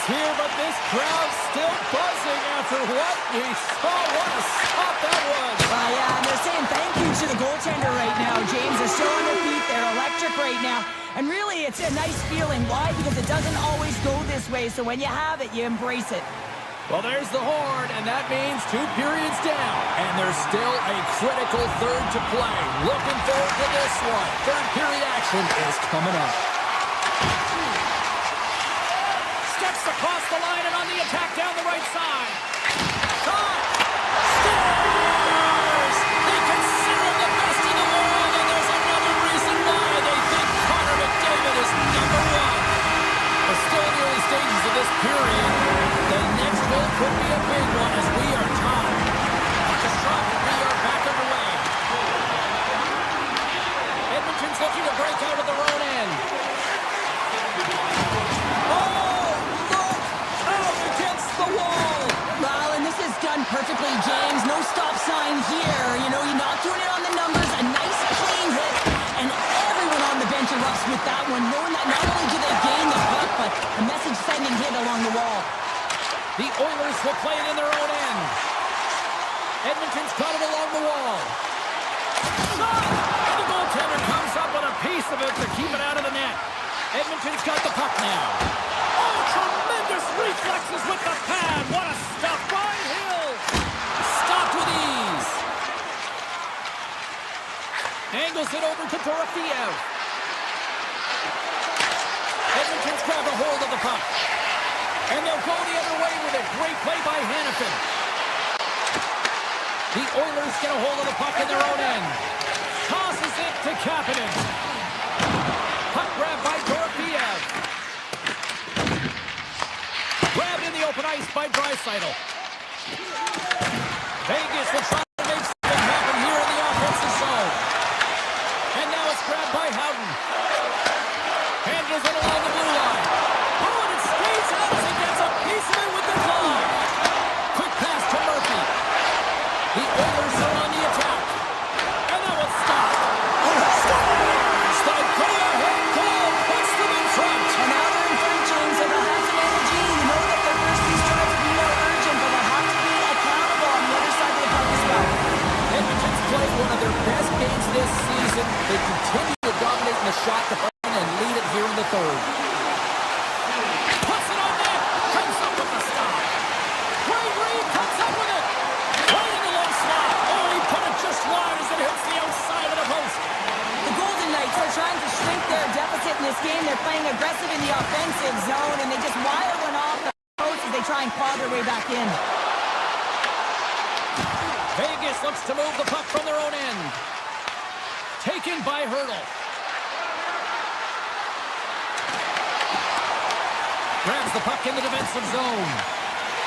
is here, but this crowd's still buzzing after what we saw. What a stop that was. Yeah, and they're saying thank you to the goaltender right now, James. They're still on their feet. They're electric right now. And really, it's a nice feeling. Why? Because it doesn't always go this way. So when you have it, you embrace it. Well, there's the horn, and that means 2 periods down. And there's still a critical third to play. Looking forward to this one. Third period action is coming up. Steps across the line and on the attack down the right side. Shot! Scores! They consider him the best in the world, and there's another reason why they think Connor McDavid is number 1. We're still in the early stages of this period. The next goal could be a big one as we are tied. ePuckStorm, we are back underway. Edmonton's looking to break out of their own end. Done perfectly, James. No stop sign here. You know, you're not doing it on the numbers. A nice, clean hit. And everyone on the bench erupts with that one, knowing that not only do they gain the puck, but a message-sending hit along the wall. The Oilers will play it in their own end. Edmonton's got it along the wall. Shot! The goaltender comes up with a piece of it to keep it out of the net. Edmonton's got the puck now. Oh, tremendous reflexes with the pad. What a stop by Hill. Stopped with ease. Angles it over to Dorofeev. Edmonton's grabbed a hold of the puck. And they'll go the other way with it. Great play by Hannafin. The Oilers get a hold of the puck in their own end. Tosses it to Kapanen. Puck grab by Dorofeev. Grabbed in the open ice by Draisaitl. Vegas will try to make something happen here in the offensive zone. And now it's grabbed by Howden. Handles it along the blue line. Oh, and it stays out as he gets a piece of it with the glove. Quick pass to Murphy. The Oilers are on the attack. And that one's stopped. The go-ahead goal puts them in front. And now they're in front, James, so they'll have some energy. You know that their first piece tries to be more urgent, but they'll have to be accountable on the other side of the puck as well. Edmonton's played one of their best games this season. They continue to dominate in the shot department and lead it here in the third. Puts it on net. Comes up with the stop. Ray Reed comes up with it. Right in the low slot. Oh, he put it just wide as it hits the outside of the post. The Golden Knights are trying to shrink their deficit in this game. They're playing aggressive in the offensive zone, and they just wire one off the post as they try and claw their way back in. Vegas looks to move the puck from their own end. Taken by Hurdle. Grabs the puck in the defensive zone.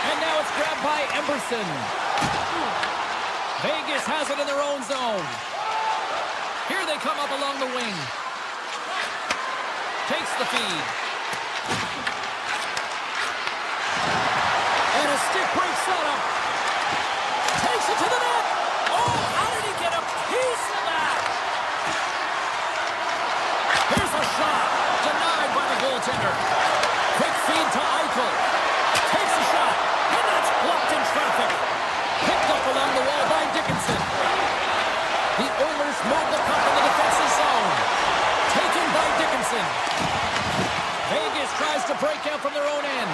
And now it's grabbed by Emberson. Vegas has it in their own zone. Here they come up along the wing. Takes the feed. And a stick break setup. Takes it to the net. Oh, how did he get a piece of that? Here's a shot. Denied by the goaltender. Quick feed to Eichel. Takes a shot. And that's blocked in traffic. Picked up along the wall by Dickinson. The Oilers move the puck in the defensive zone. Taken by Dickinson. Vegas tries to break out from their own end.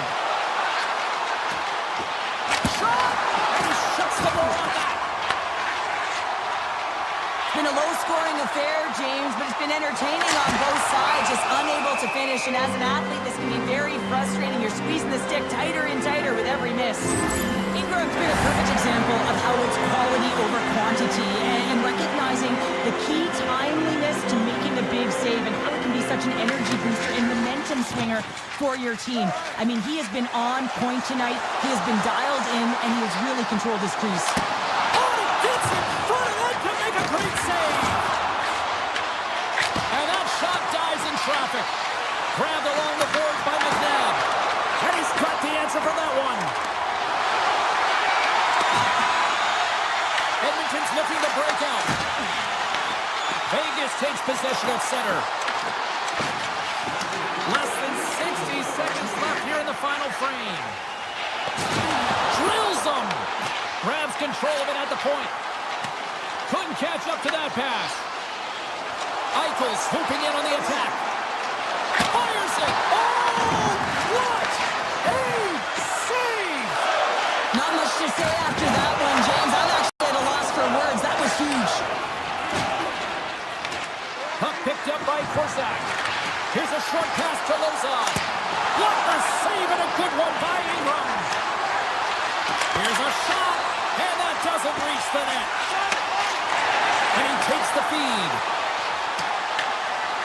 Shot! And he shuts the door on that. It's been a low-scoring affair, James, but it's been entertaining on both sides, just unable to finish. And as an athlete, this can be very frustrating. You're squeezing the stick tighter and tighter with every miss. Ingram's been a perfect example of how it's quality over quantity and recognizing the key timeliness to making a big save and how it can be such an energy booster and momentum swinger for your team. I mean, he has been on point tonight. He has been dialed in, and he has really controlled his crease. Oh, he gets in front of that to make a great save. And that shot dies in traffic. Grabbed along the boards by McNabb. And he's got the answer for that one. Edmonton's looking to break out. Vegas takes possession at center. Less than 60 seconds left here in the final frame. Drills them. Grabs control of it at the point. Couldn't catch up to that pass. Eichel swooping in on the attack. Fires it. Oh, what a save! Not much to say after that one, James. I'm actually at a loss for words. That was huge. Puck picked up by Korsak. Here's a short pass to Lozon. What a save and a good one by Ingram. Here's a shot, and that doesn't reach the net. And he takes the feed.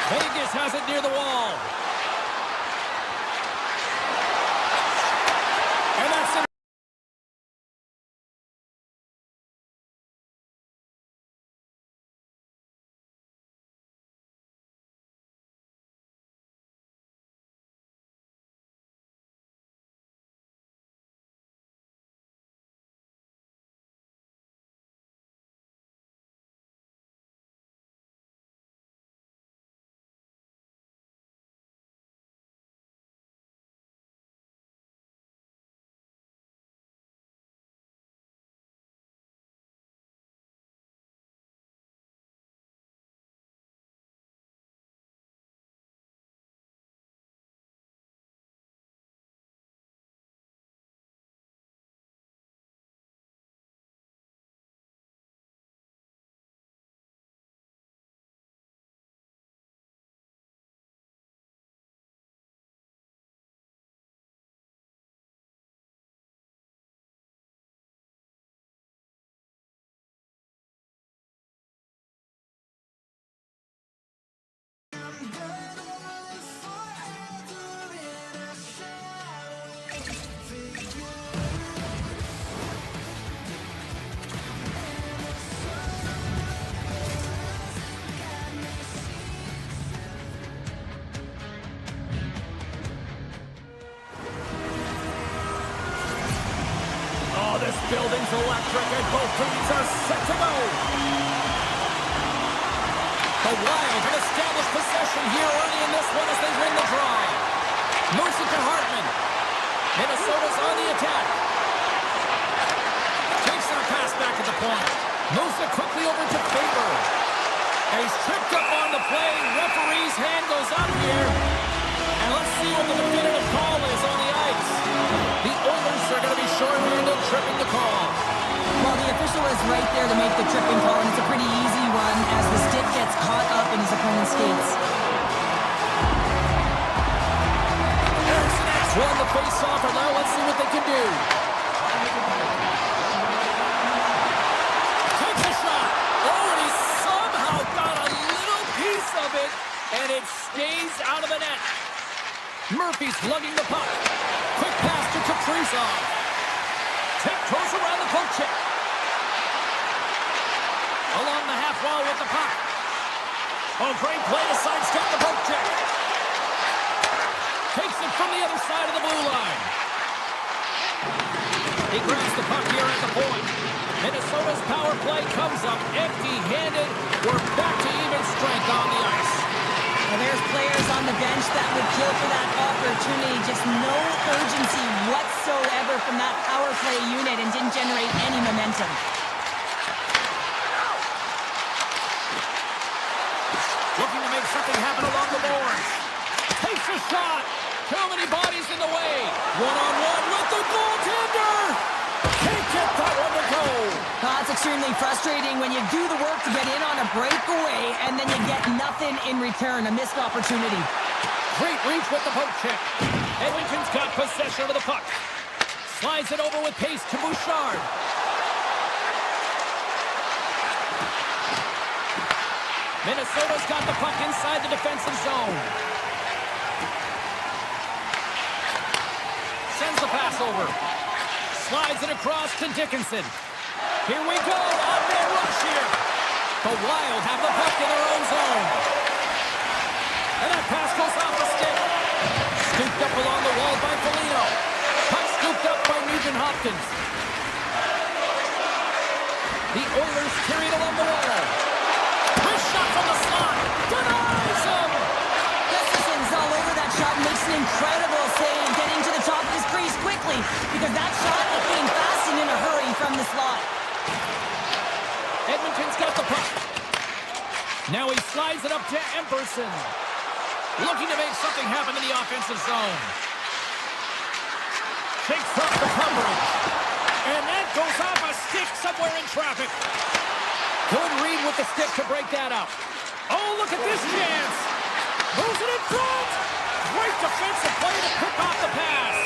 Vegas has it near the wall. And that's it. This building's electric and both teams are set to go. The Wild have established possession here early in this one as they win the draw. Moves it to Hartman. Minnesota's on the attack. Takes a pass back at the point. Moves it quickly over to Faber. And he's tripped up on the play. Referee's hand goes up here. And let's see what the definitive call is on the ice. The Oilers are going to be short-handed tripping the call. Well, the official is right there to make the tripping call, and it's a pretty easy one as the stick gets caught up in his opponent's skates. Erickson X won the face-off, and now let's see what they can do. Takes a shot. Oh, and he somehow got a little piece of it, and it stays out of the net. Murphy's lugging the puck. Quick pass to Kaprizov. Tiptoes around the poke check. Along the half wall with the puck. Oh, great play to sidestep the poke check. Takes it from the other side of the blue line. He grabs the puck here at the point. Minnesota's power play comes up empty-handed. We're back to even strength on the ice. Well, there's players on the bench that would kill for that opportunity. Just no urgency whatsoever from that power play unit and didn't generate any momentum. Looking to make something happen along the boards. Takes a shot. Too many bodies in the way. One-on-one with the goaltender. Can't get that one to go. It's extremely frustrating when you do the work to get in on a breakaway and then you get nothing in return, a missed opportunity. Great reach with the poke check. Edmonton's got possession of the puck. Slides it over with pace to Bouchard. Minnesota's got the puck inside the defensive zone. Sends the pass over. Slides it across to Dickinson. Here we go. On-man rush here. The Wild have the puck in their own zone. And that pass goes off the stick. Scooped up along the wall by Foligno. Puck scooped up by Nugent-Hopkins. The Oilers carry it along the wall. Wrist shot from the slot. Denies him. Gustafson's all over that shot. Makes an incredible save. Getting to the top of Now he slides it up to Emberson. Looking to make something happen in the offensive zone. Shakes up the coverage. And that goes off a stick somewhere in traffic. Good read with the stick to break that up. Oh, look at this chance. Moves it in front. Great defensive play to pick off the pass.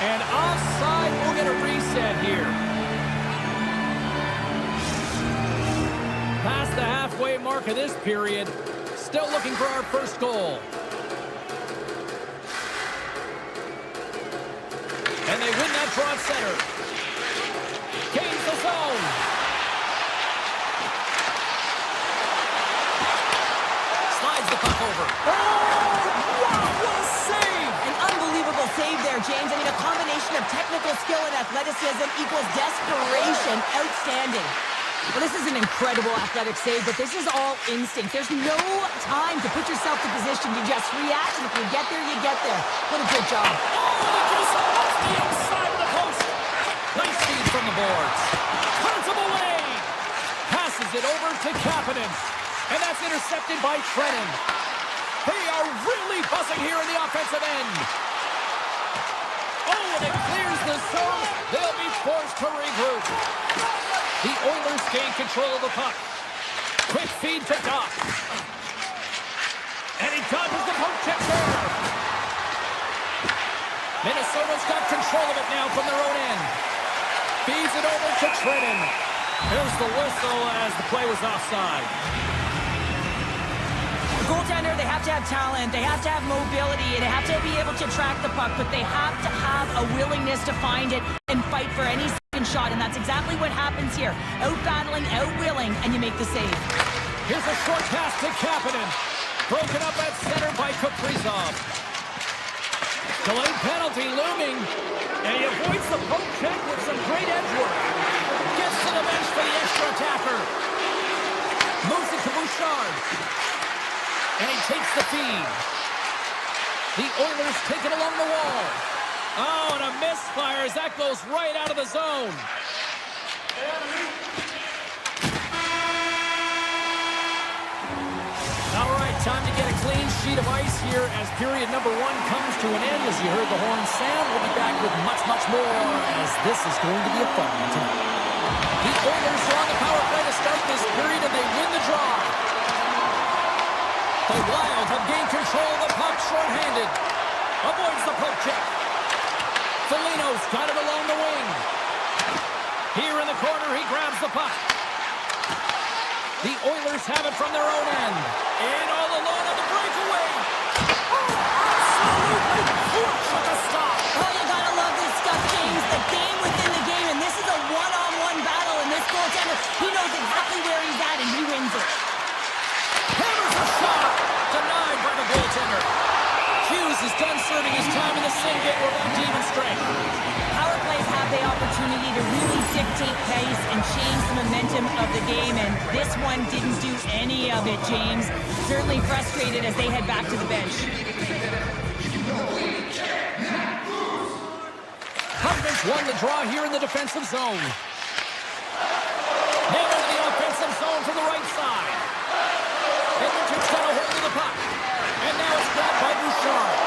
And offside, we'll get a reset here. Past the halfway mark of this period. Still looking for our first goal. And they win that draw at center. Gains the zone. Slides the puck over. Oh, wow, what a save! An unbelievable save there, James. I mean, a combination of technical skill and athleticism equals desperation. Outstanding. Well, this is an incredible athletic save, but this is all instinct. There's no time to put yourself in position. You just react, and if you get there, you get there. What a good job. Oh, and it goes off the outside of the post. Nice feed from the boards. Turns him away. Passes it over to Kapanen. And that's intercepted by Trennan. They are really buzzing here in the offensive end. Oh, and it clears the zone. They'll be forced to regroup. The Oilers gain control of the puck. Quick feed to Doc. And he dodges the poke check there. Minnesota's got control of it now from their own end. Feeds it over to Trennan. Here's the whistle as the play was offside. Goaltender, they have to have talent, they have to have mobility, and they have to be able to track the puck, but they have to have a willingness to find it and fight for any second shot, and that's exactly what happens here. Out-battling, out-willing, and you make the save. Here's a short pass to Kapanen. Broken up at center by Kaprizov. Delayed penalty looming, and he avoids the poke check with some great edge work. Gets to the bench for the extra attacker. Moves it to Bouchard. And he takes the feed. The Oilers take it along the wall. Oh, and a misfire as that goes right out of the zone. All right, time to get a clean sheet of ice here as period number 1 comes to an end. As you heard the horn sound, we'll be back with much, much more as this is going to be a fun one tonight. The Oilers are on the power play to start this period, and they win the draw. The Wild have gained control of the puck shorthanded. Avoids the poke check. Foligno's got it along the wing. Here in the corner, he grabs the puck. The Oilers have it from their own end. And all alone on the breakaway. Oh, absolutely crushed at the stop. Oh, you gotta love this stuff, James. The game within the game, and this is a one-on-one battle, and this goaltender, he knows exactly where he's at, and he wins it. Hammers a shot. Denied by the goaltender. Hughes is done serving his time in the same game with on team and strength. Power plays have the opportunity to really dictate pace and change the momentum of the game, and this one didn't do any of it, James. Certainly frustrated as they head back to the bench. Husbands won the draw here in the defensive zone. Now into the offensive zone from the right side. Edmonton's got a hold of the puck. And now it's grabbed by Bouchard.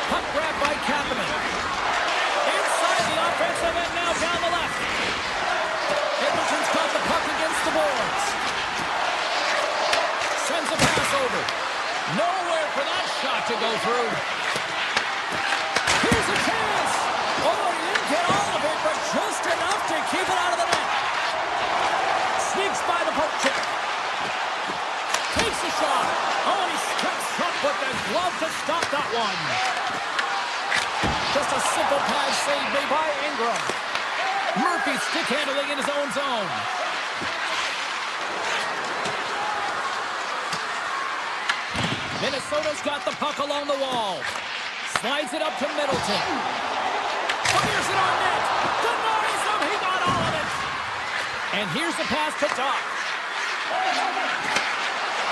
Puck grabbed by Kapanen. Inside the offensive end now down the left. Edmonton's got the puck against the boards. Sends a pass over. Nowhere for that shot to go through. Here's a chance. Oh, he didn't get all of it, but just enough to keep it out of the net. Sneaks by the poke check. Takes a shot. Oh, and he steps up with the glove to stop that one. Just a simple pad save made by Ingram. Murphy stick handling in his own zone. Minnesota's got the puck along the wall. Slides it up to Middleton. Fires it on net. Denies him. He got all of it. And here's the pass to Doc.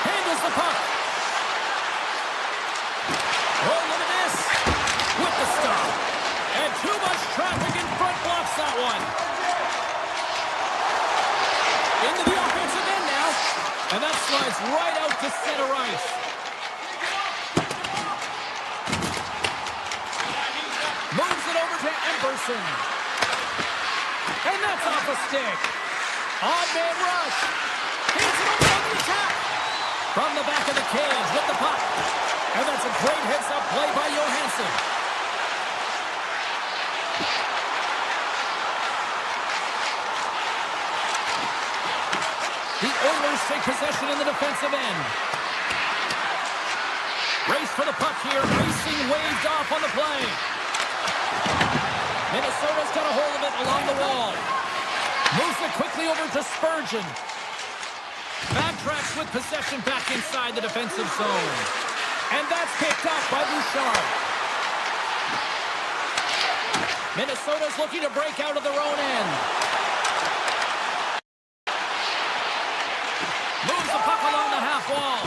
Handles the puck. Oh, look at this. With the stop. And too much traffic in front blocks that one. And that slides right out to center ice. Moves it over to Emberson. And that's off a stick. Odd man rush. Hands it over on the attack. From the back of the cage with the puck. And that's a great heads-up play by Johansson. The Oilers take possession in the defensive end. Race for the puck here. Racing waved off on the play. Minnesota's got a hold of it along the wall. Moves it quickly over to Spurgeon. Backtracks with possession back inside the defensive zone. And that's picked up by Bouchard. Minnesota's looking to break out of their own end. Moves the puck along the half wall.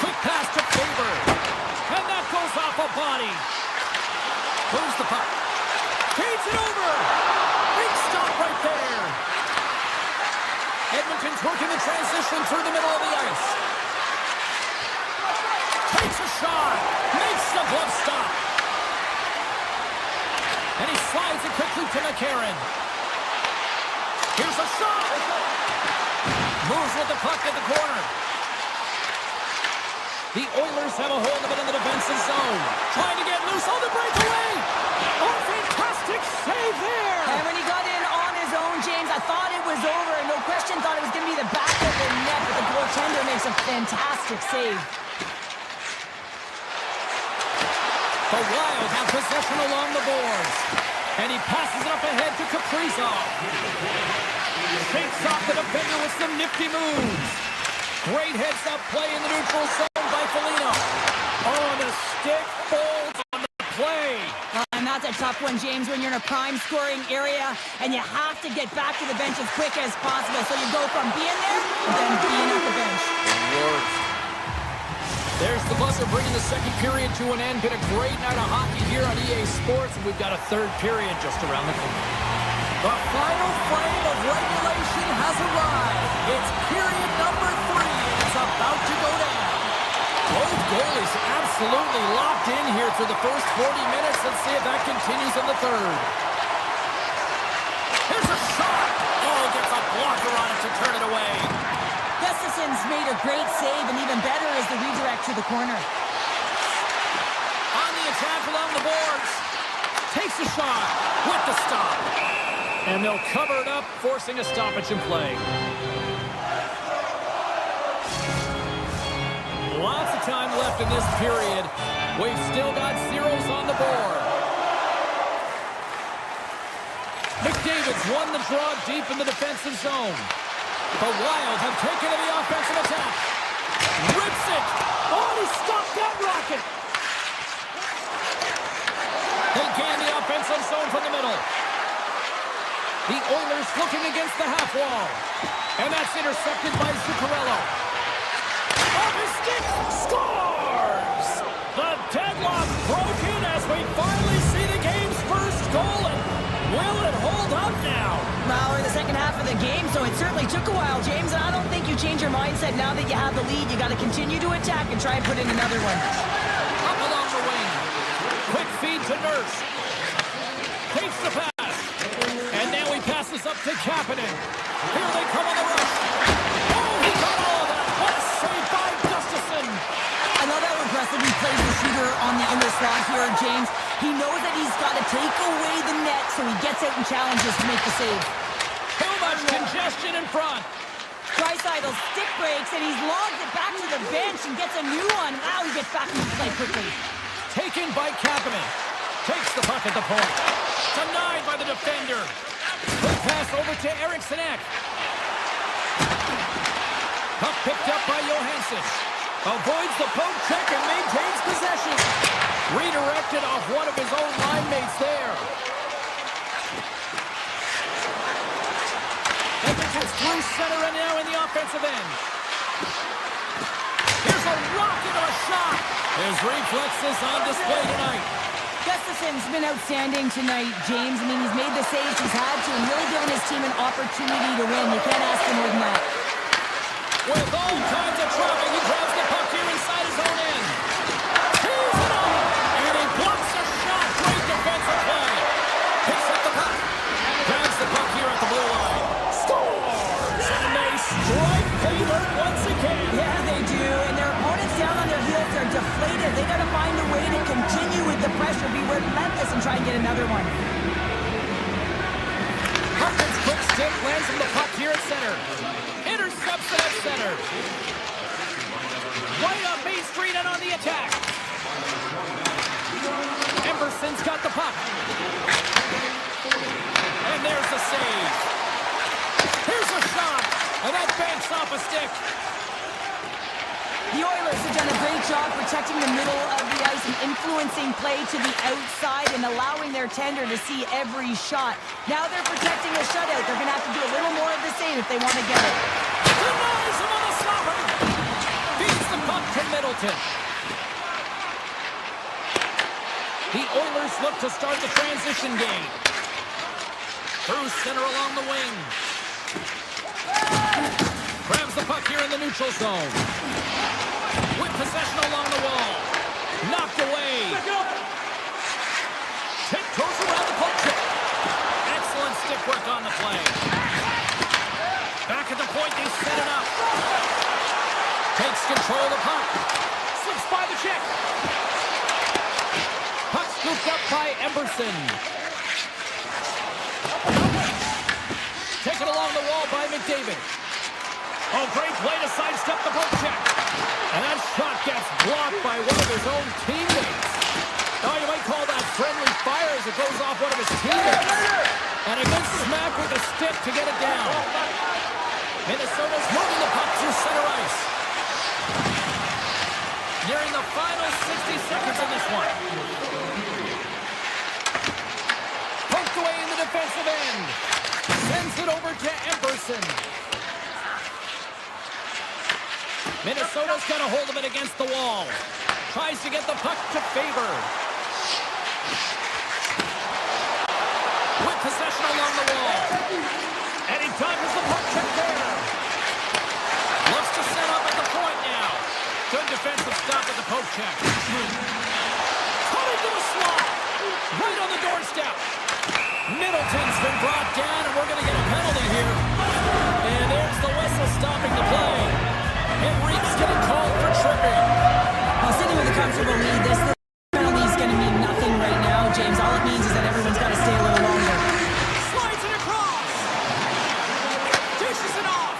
Quick pass to Faber. And that goes off a body. Moves the puck. Feeds it over. Big stop right there. Edmonton's working the transition through the middle of the ice. Takes a shot. Makes the glove stop. And he slides it quickly to McCarron. Here's a shot. Moves with the puck at the corner. The Oilers have a hold of it in the defensive zone. Trying to get loose on the breakaway. Oh, fantastic save there. And when he got in on his own, James, I thought it was over. And no question thought it was going to be the back of the net. But the goaltender makes a fantastic save. The Wild have possession along the boards. And he passes it up ahead to Kaprizov. Shakes off the defender with some nifty moves. Great heads-up play in the neutral zone by Foligno. On the stick, folds on the play. And that's a tough one, James, when you're in a prime scoring area and you have to get back to the bench as quick as possible. So you go from being there to then being at the bench. There's the buzzer bringing the second period to an end. Been a great night of hockey here on EA Sports, and we've got a third period just around the corner. The final frame of regulation has arrived. It's period number 3, and it's about to go down. Both goalies absolutely locked in here through the first 40 minutes. Let's see if that continues in the third. Here's a shot. Oh, gets a blocker on it to turn it away. Gustafson's made a great save, and even better is the redirect to the corner. On the attack along the boards. Takes a shot with the stop. And they'll cover it up, forcing a stoppage in play. Lots of time left in this period. We've still got zeros on the board. McDavid's won the draw deep in the defensive zone. The Wild have taken to the offensive attack. Rips it. Oh, he stopped that rocket. They gain the offensive zone from the middle. The Oilers looking against the half wall. And that's intercepted by Zuccarello. Off his stick. Scores! The deadlock broken as we finally see the game's first goal. And will it hold up now? Well, we're in the second half of the game, so it certainly took a while, James. And I don't think you change your mindset now that you have the lead. You got to continue to attack and try and put in another one. Up along the wing. Quick feed to Nurse. Takes the pass. And now he passes up to Kapanen. Here they come on the rush. Oh, he got all of that. What a save by Gustafsson. I love how impressive he plays the shooter on the inner slot here, James. He knows that he's got to take away the net, so he gets out and challenges to make the save. Too much congestion in front. Draisaitl stick breaks, and he's logged it back to the bench and gets a new one. Wow, he gets back into play quickly. Taken by Kapanen. Takes the puck at the point. Denied by the defender. Quick pass over to Eriksson Ek. Puck picked up by Johansson. Avoids the poke check and maintains possession. Redirected off one of his own line mates there. Edmonton's through center and now in the offensive end. Here's a rocket of a shot. His reflexes on display tonight. Gustafson's been outstanding tonight, James. I mean, he's made the saves he's had to and really given his team an opportunity to win. You can't ask for more than that. With all kinds of traffic, he grabs the puck here inside his own end. He's it up! And he blocks a shot. Great defensive play. Picks up the puck. Grabs the puck here at the blue line. Scores! And they strike pay dirt once again. Yeah, they do. And their opponents down on their heels are deflated. They got to find a way to continue with the pressure, be relentless, and try and get another one. Huffman's quick stick lands him the puck here at center. Intercepts it at center. Right on Main Street and on the attack. Emberson's got the puck. And there's the save. Here's a shot. And that banks off a stick. The Oilers have done a great job protecting the middle of the ice and influencing play to the outside and allowing their tender to see every shot. Now they're protecting a shutout. They're going to have to do a little more of the same if they want to get it. Denies him on the slapper. Feeds the puck to Middleton. The Oilers look to start the transition game. Through center along the wing. Grabs the puck here in the neutral zone. With possession along the wall. Knocked away. Tiptoes around the poke check. Excellent stick work on the play. Back at the point, they set it up. Takes control of the puck. Slips by the check. Puck scooped up by Emberson. Taken along the wall by McDavid. Oh, great play to sidestep the poke check. And that shot gets blocked by one of his own teammates. Oh, you might call that friendly fire as it goes off one of his teammates. And a good smack with a stick to get it down. Minnesota's moving the puck through center ice. Nearing the final 60 seconds in this one. Poked away in the defensive end. Sends it over to Emberson. Minnesota's got a hold of it against the wall. Tries to get the puck to Faber. With possession along the wall. And he dodges the puck check there. Looks to set up at the point now. Good defensive stop at the poke check. Coming to the slot. Right on the doorstep. Middleton's been brought down, and we're going to get a penalty here. And there's the whistle stopping the play. Henrique's getting called for tripping. Well, sitting with a comfortable lead, this penalty is going to mean nothing right now, James. All it means is that everyone's got to stay a little longer. Slides it across. Dishes it off.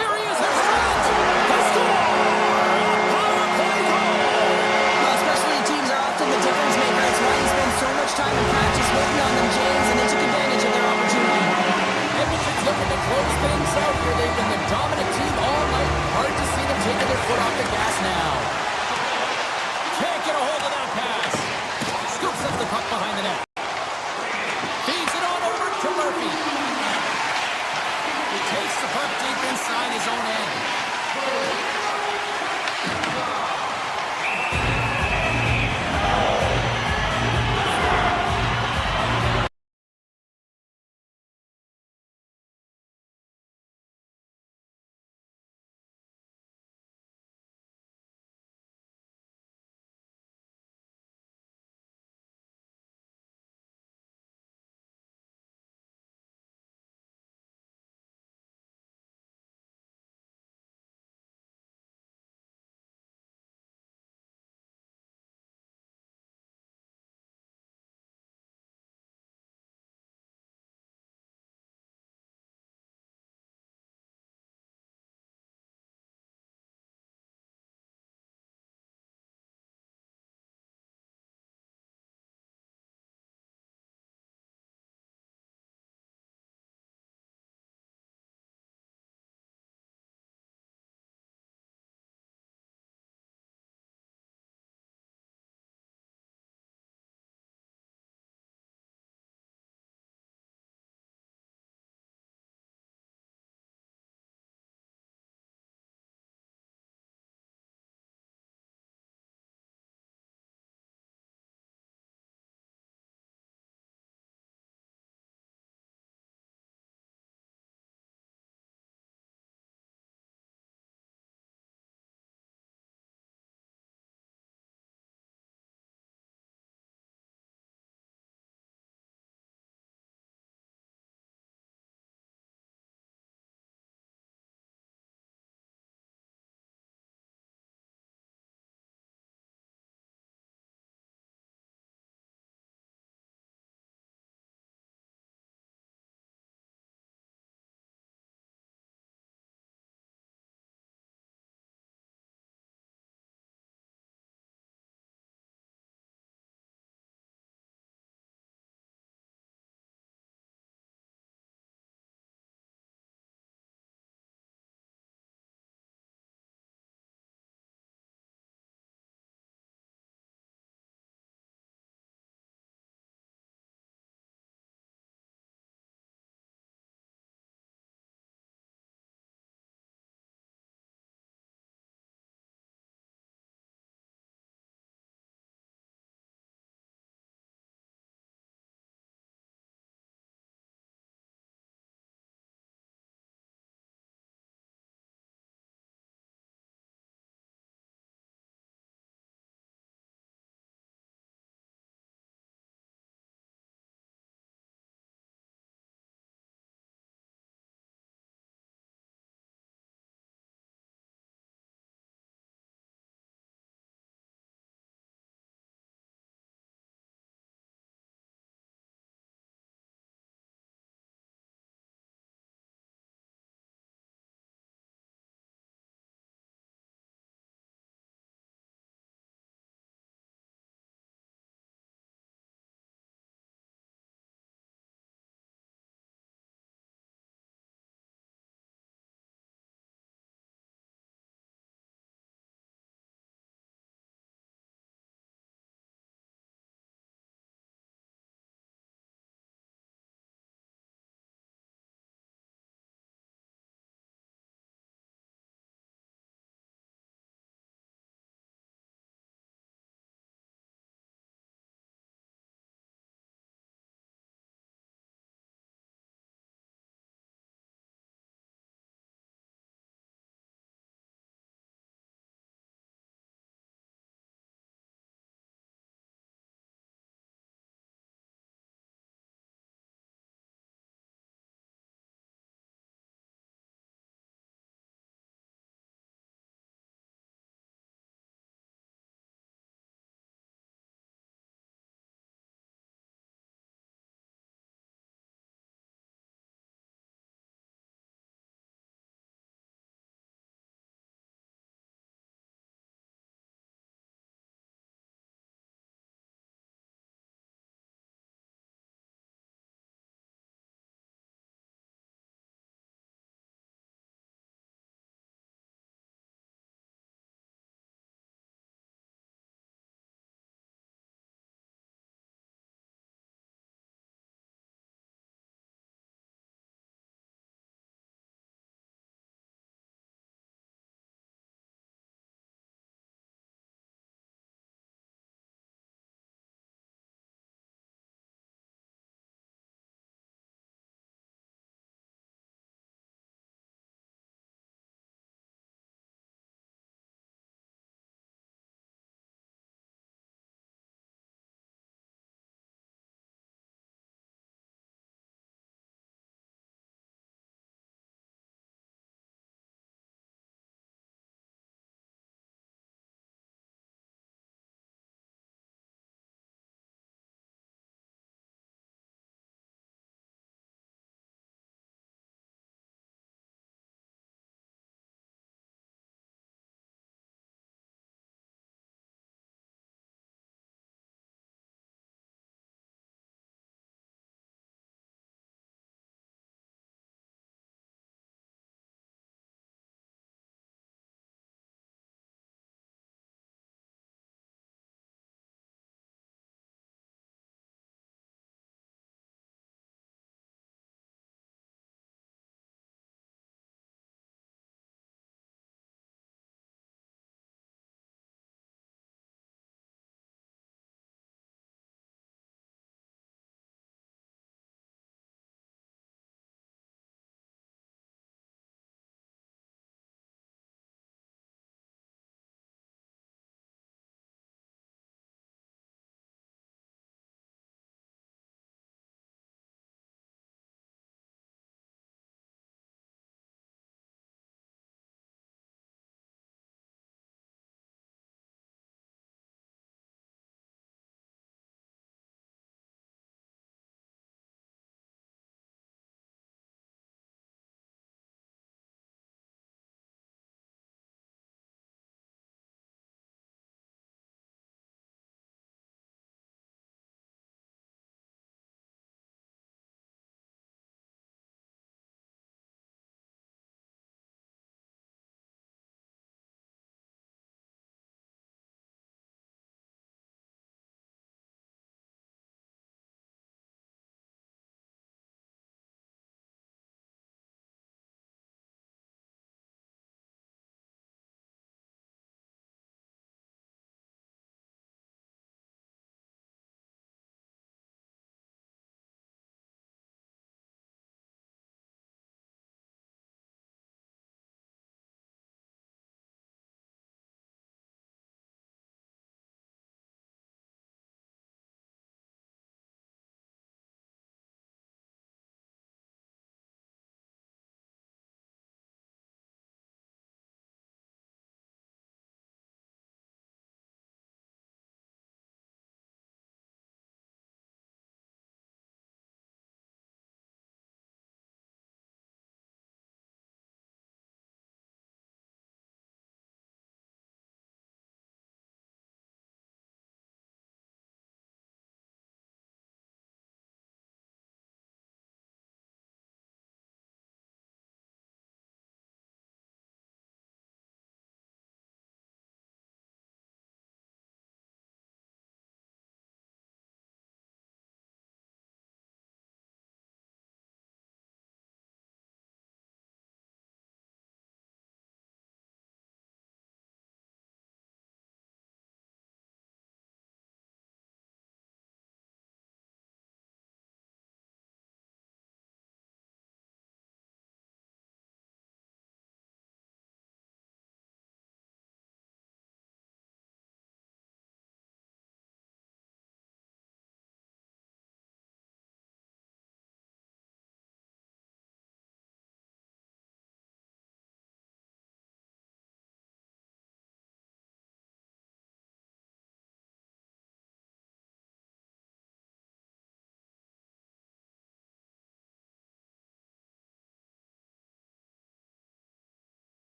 Here he is in front. The score. Power play goal. Well, specialty teams are often the difference maker. That's why you spend so much time in practice working on them, James, and they took advantage of their opportunity. Edmonton's looking to close things out here. They've been the dominant team all night. Hard to see them taking their foot off the gas now. Can't get a hold of that pass. Scoops up the puck behind the net. Feeds it on over to Murphy. He takes the puck deep inside his own end.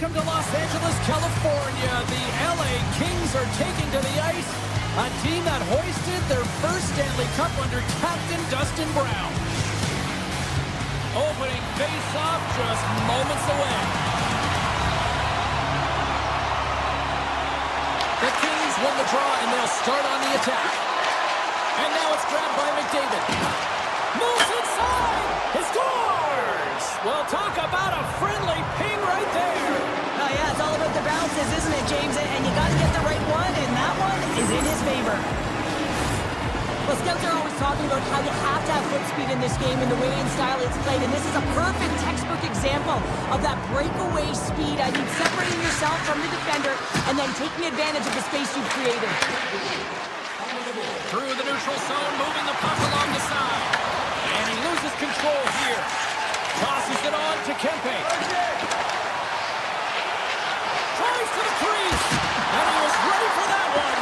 Welcome to Los Angeles, California. The LA Kings are taking to the ice a team that hoisted their first Stanley Cup under Captain Dustin Brown. Opening face-off just moments away. The Kings win the draw and they'll start on the attack. And now it's grabbed by McDavid. Moves inside! He scores! Well, talk about a friendly ping right there. Oh, yeah, it's all about the bounces, isn't it, James? And you got to get the right one, and that one is in his favor. Well, scouts are always talking about how you have to have foot speed in this game and the way and style it's played, and this is a perfect textbook example of that breakaway speed. I mean, separating yourself from the defender and then taking advantage of the space you've created. Through the neutral zone, moving the puck along the side. And he loses control here. Tosses it on to Kempe. Tries to the crease. And he was ready for that one.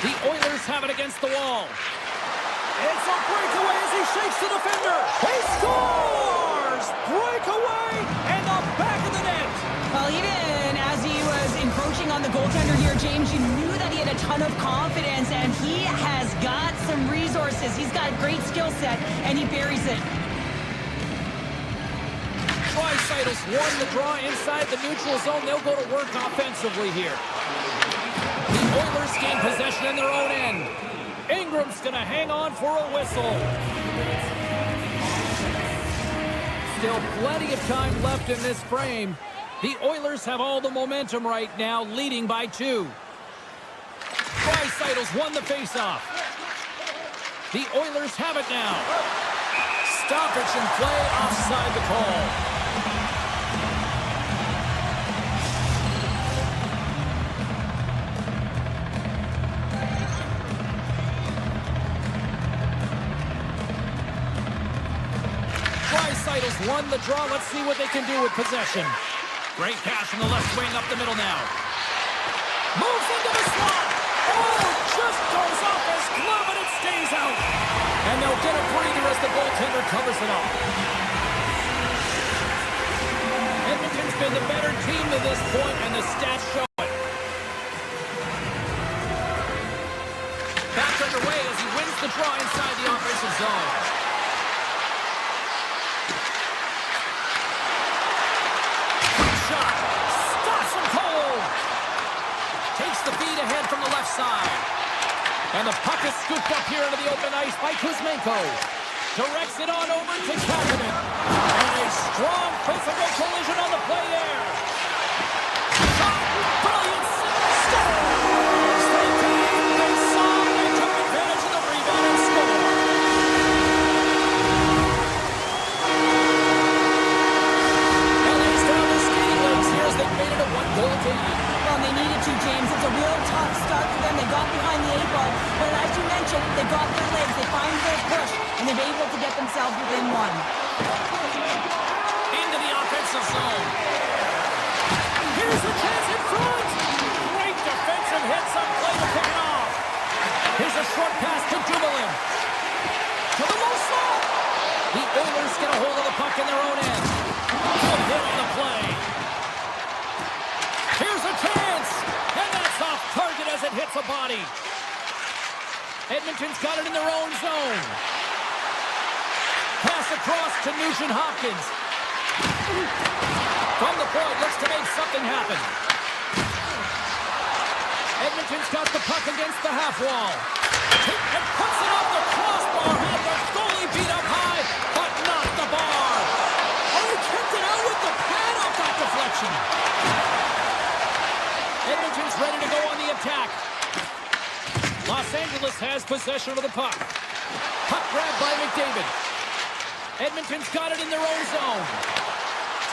The Oilers have it against the wall. It's a breakaway as he shakes the defender. He scores! Breakaway and the back of the net. Well, even as he was encroaching on the goaltender here, James, you knew that he had a ton of confidence, and he has got some resources. He's got a great skill set, and he buries it. Tri-Sidles won the draw inside the neutral zone. They'll go to work offensively here. The Oilers gain possession in their own end. Ingram's going to hang on for a whistle. Still plenty of time left in this frame. The Oilers have all the momentum right now, leading by 2. Tri-Sidles won the faceoff. The Oilers have it now. Stoppage in play, offside the call. Tri-Sidles won the draw. Let's see what they can do with possession. Great pass from the left wing up the middle now. Moves into the slot. Oh, just goes off his glove and it stays out. And they'll get a breather as the goaltender covers it up. Edmonton's been the better team to this point, and the stats show it. Back underway as he wins the draw inside the offensive zone. Shot. Stops him cold. Takes the feed ahead from the left side. And the puck is scooped up here into the open ice by Kuzmenko. Directs it on over to Kapanen. And a strong physical collision on the play there. Shot. Brilliant. Scores. They came, they saw, they took advantage of the rebound and scored. LA's down the skating legs here as they've made it a one-goal game. Well, they needed to, James. It's a real tough start for them. They got behind the 8 ball, but as you mentioned, they got their legs. They find their push, and they're able to get themselves within 1. Into the offensive zone. Here's the chance in front. Great defensive hits on play to pick it off. Here's a short pass to Dumoulin. To the low slot. The Oilers get a hold of the puck in their own end. Good hit on the play. Here's a chance. And that's off target as it hits a body. Edmonton's got it in their own zone. Pass across to Nugent-Hopkins. From the point, looks to make something happen. Edmonton's got the puck against the half wall. And puts it off the crossbar. Had the goalie beat up high, but not the bar. Oh, he kept it out with the pad off that deflection. Edmonton's ready to go on the attack. Los Angeles has possession of the puck. Puck grabbed by McDavid. Edmonton's got it in their own zone.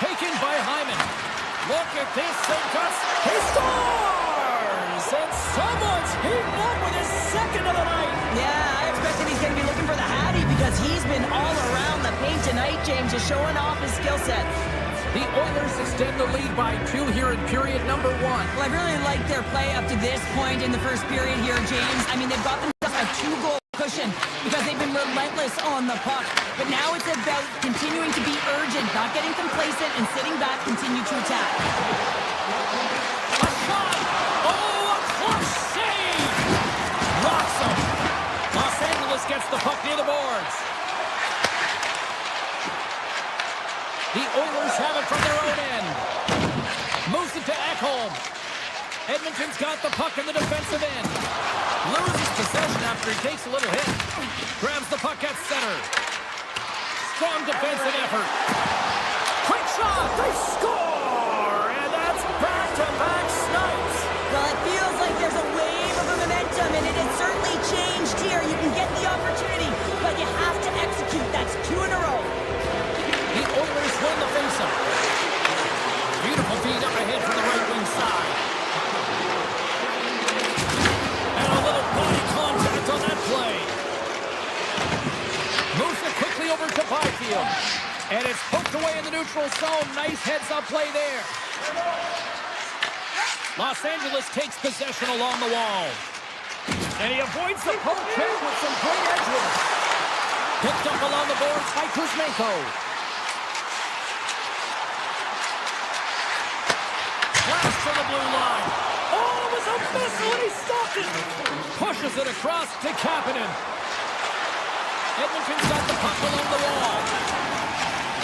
Taken by Hyman. Look at this. He scores! And someone's heating up with his second of the night. Yeah, I expect that he's going to be looking for the Hattie because he's been all around the paint tonight, James, just showing off his skill set. The Oilers extend the lead by 2 here in period number 1. Well, I really like their play up to this point in the first period here, James. I mean, they've got themselves a 2-goal cushion because they've been relentless on the puck. But now it's about continuing to be urgent, not getting complacent, and sitting back, continue to attack. A shot! Oh, a close save! Rocks him. Los Angeles gets the puck near the boards. The Oilers have it from their own end. Moves it to Ekholm. Edmonton's got the puck in the defensive end. Loses possession after he takes a little hit. Grabs the puck at center. Strong defensive effort. Quick shot! They score! And that's back-to-back snipes. Well, it feels like there's a wave of momentum, and it has certainly changed here. You can get the opportunity, but you have to execute. That's 2 in a row. The Oilers win the faceoff. Beautiful feed up ahead from the right wing side. And a little body contact on that play. Moves it quickly over to Byfield. And it's poked away in the neutral zone. Nice heads-up play there. Los Angeles takes possession along the wall. And he avoids the poke check with some great edge work. Picked up along the boards by Kuzmenko. Blast for the blue line. Oh, it was a missile and he stopped it. Pushes it across to Kapanen. Edmonton's got the puck along the wall.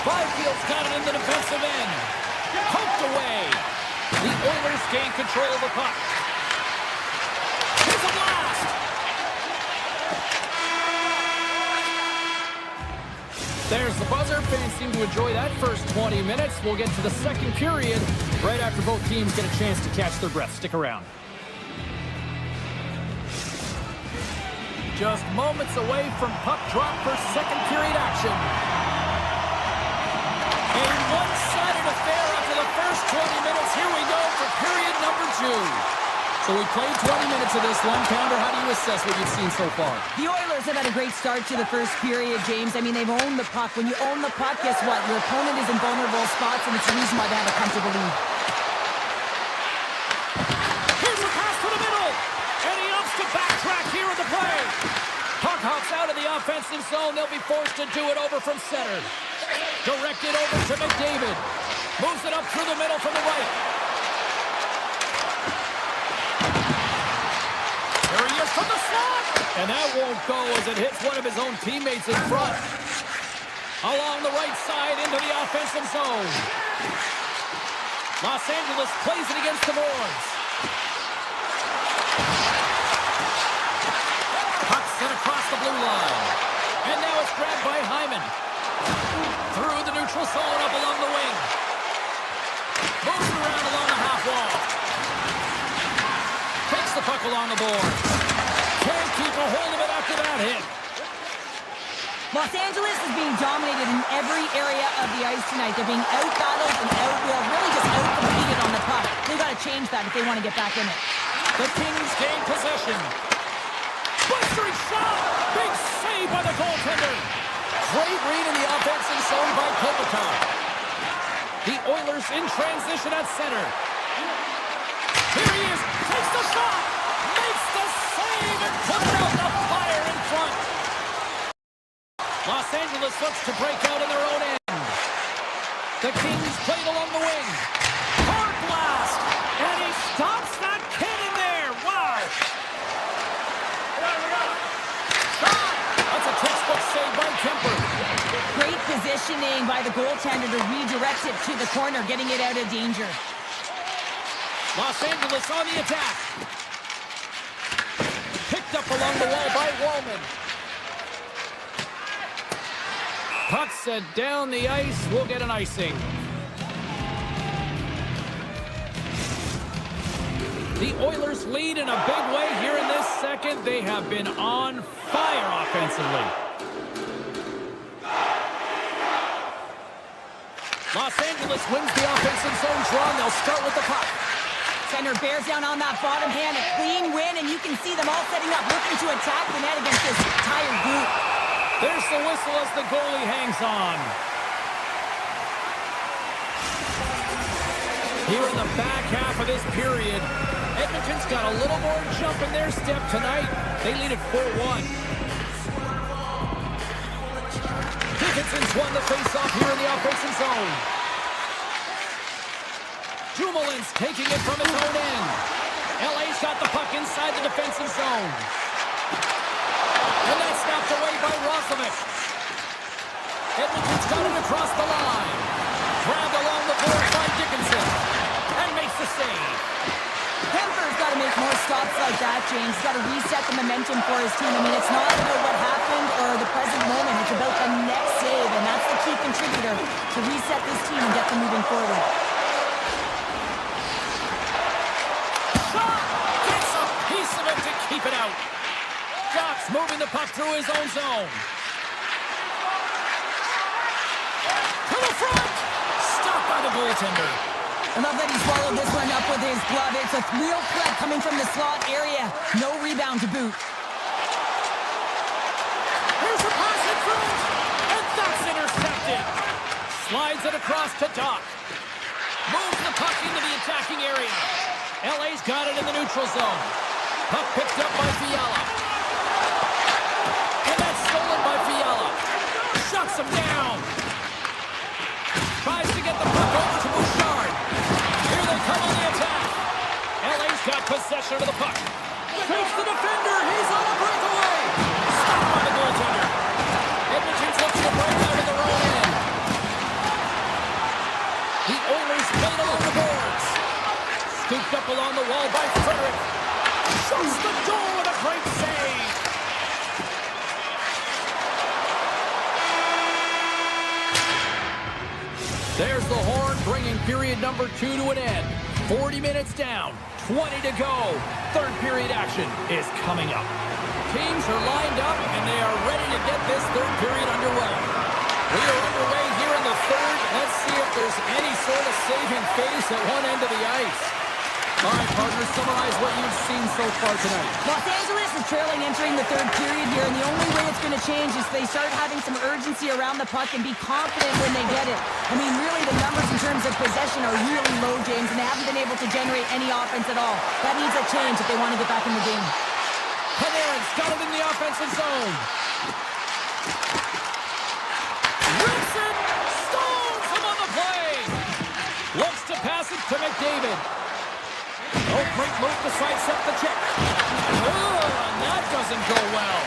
Byfield's got it in the defensive end. Poked away. The Oilers gain control of the puck. Here's a blast. There's the buzzer. Fans seem to enjoy that first 20 minutes. We'll get to the second period right after both teams get a chance to catch their breath. Stick around. Just moments away from puck drop for second period action. A one-sided affair after the first 20 minutes. Here we go for period number 2. So we played 20 minutes of this one. Pounder, how do you assess what you've seen so far? The Oilers have had a great start to the first period, James. I mean, they've owned the puck. When you own the puck, guess what? Your opponent is in vulnerable spots, and it's the reason why they have a comfortable lead. Here's a pass to the middle. And he opts to backtrack here in the play. Puck hops out of the offensive zone. They'll be forced to do it over from center. Directed over to McDavid. Moves it up through the middle from the right. There he is from the slot. And that won't go as it hits one of his own teammates in front. Along the right side into the offensive zone. Los Angeles plays it against the boards. Puck sent across the blue line. And now it's grabbed by Hyman. Through the neutral zone up along the wing. Moves around along the half wall. Takes the puck along the board. Can't keep a hold of it after that hit. Los Angeles is being dominated in every area of the ice tonight. They're being out-battled and really just out-competed on the puck. They've got to change that if they want to get back in it. The Kings gain possession. Bustering shot! Big save by the goaltender. Great read in the offensive zone by Kopitar. The Oilers in transition at center. Here he is. Takes the shot. Makes the save and puts out the fire in front. Los Angeles looks to break out in their own end. The Kings played along the wing. Hard blast. And he stops that cannon there. Wow. Shot. That's a textbook save by Kemper. Great positioning by the goaltender to redirect it to the corner, getting it out of danger. Los Angeles on the attack. Picked up along the wall by Wallman. Puck set down the ice. We'll get an icing. The Oilers lead in a big way here in this second. They have been on fire offensively. Los Angeles wins the offensive zone draw. They'll start with the puck. Center bears down on that bottom hand. A clean win, and you can see them all setting up, looking to attack the net against this tired group. There's the whistle as the goalie hangs on. Here in the back half of this period, Edmonton's got a little more jump in their step tonight. They lead at 4-1. Dickinson's won the faceoff here in the offensive zone. Dumoulin's taking it from his own end. LA's got the puck inside the defensive zone. And that's snapped away by Roslovic. Edmonton's got it across the line. Grabbed along the board by Dickinson. And makes the save. Kemper's got to make more stops like that, James. He's got to reset the momentum for his team. I mean, it's not about what happened or the present moment. It's about the next save, and that's the key contributor to reset this team and get them moving forward. Shot! Gets a piece of it to keep it out. Jock's moving the puck through his own zone. To the front! Stopped by the goaltender. I love that he swallowed this one up with his glove. It's a real threat coming from the slot area. No rebound to boot. Here's a pass in front, and that's intercepted. Slides it across to Doc. Moves the puck into the attacking area. LA's got it in the neutral zone. Puck picked up by Fiala. And that's stolen by Fiala. Shuts him down. Tries to get the puck over to Bouchard. Here they come on the attack. LA's got possession of the puck. Takes the defender. He's on a breakaway. Stopped by the goaltender. Edmonton's looking to break out of their own end. The Oilers played along the boards. Scooped up along the wall by Frederick. Shoots the goal with a great save. There's the horn, bringing period number 2 to an end. 40 minutes down, 20 to go. Third period action is coming up. Teams are lined up, and they are ready to get this third period underway. We are underway here in the third. Let's see if there's any sort of saving face at one end of the ice. All right, partners, summarize what you've seen so far tonight. Los Angeles is trailing entering the third period here, and the only way it's going to change is they start having some urgency around the puck and be confident when they get it. I mean, really, the numbers in terms of possession are really low, James, and they haven't been able to generate any offense at all. That needs a change if they want to get back in the game. Panarin's got it in the offensive zone. Wilson stalls him on the play. Looks to pass it to McDavid. Oh, great move to sidestep the check. Oh, and that doesn't go well.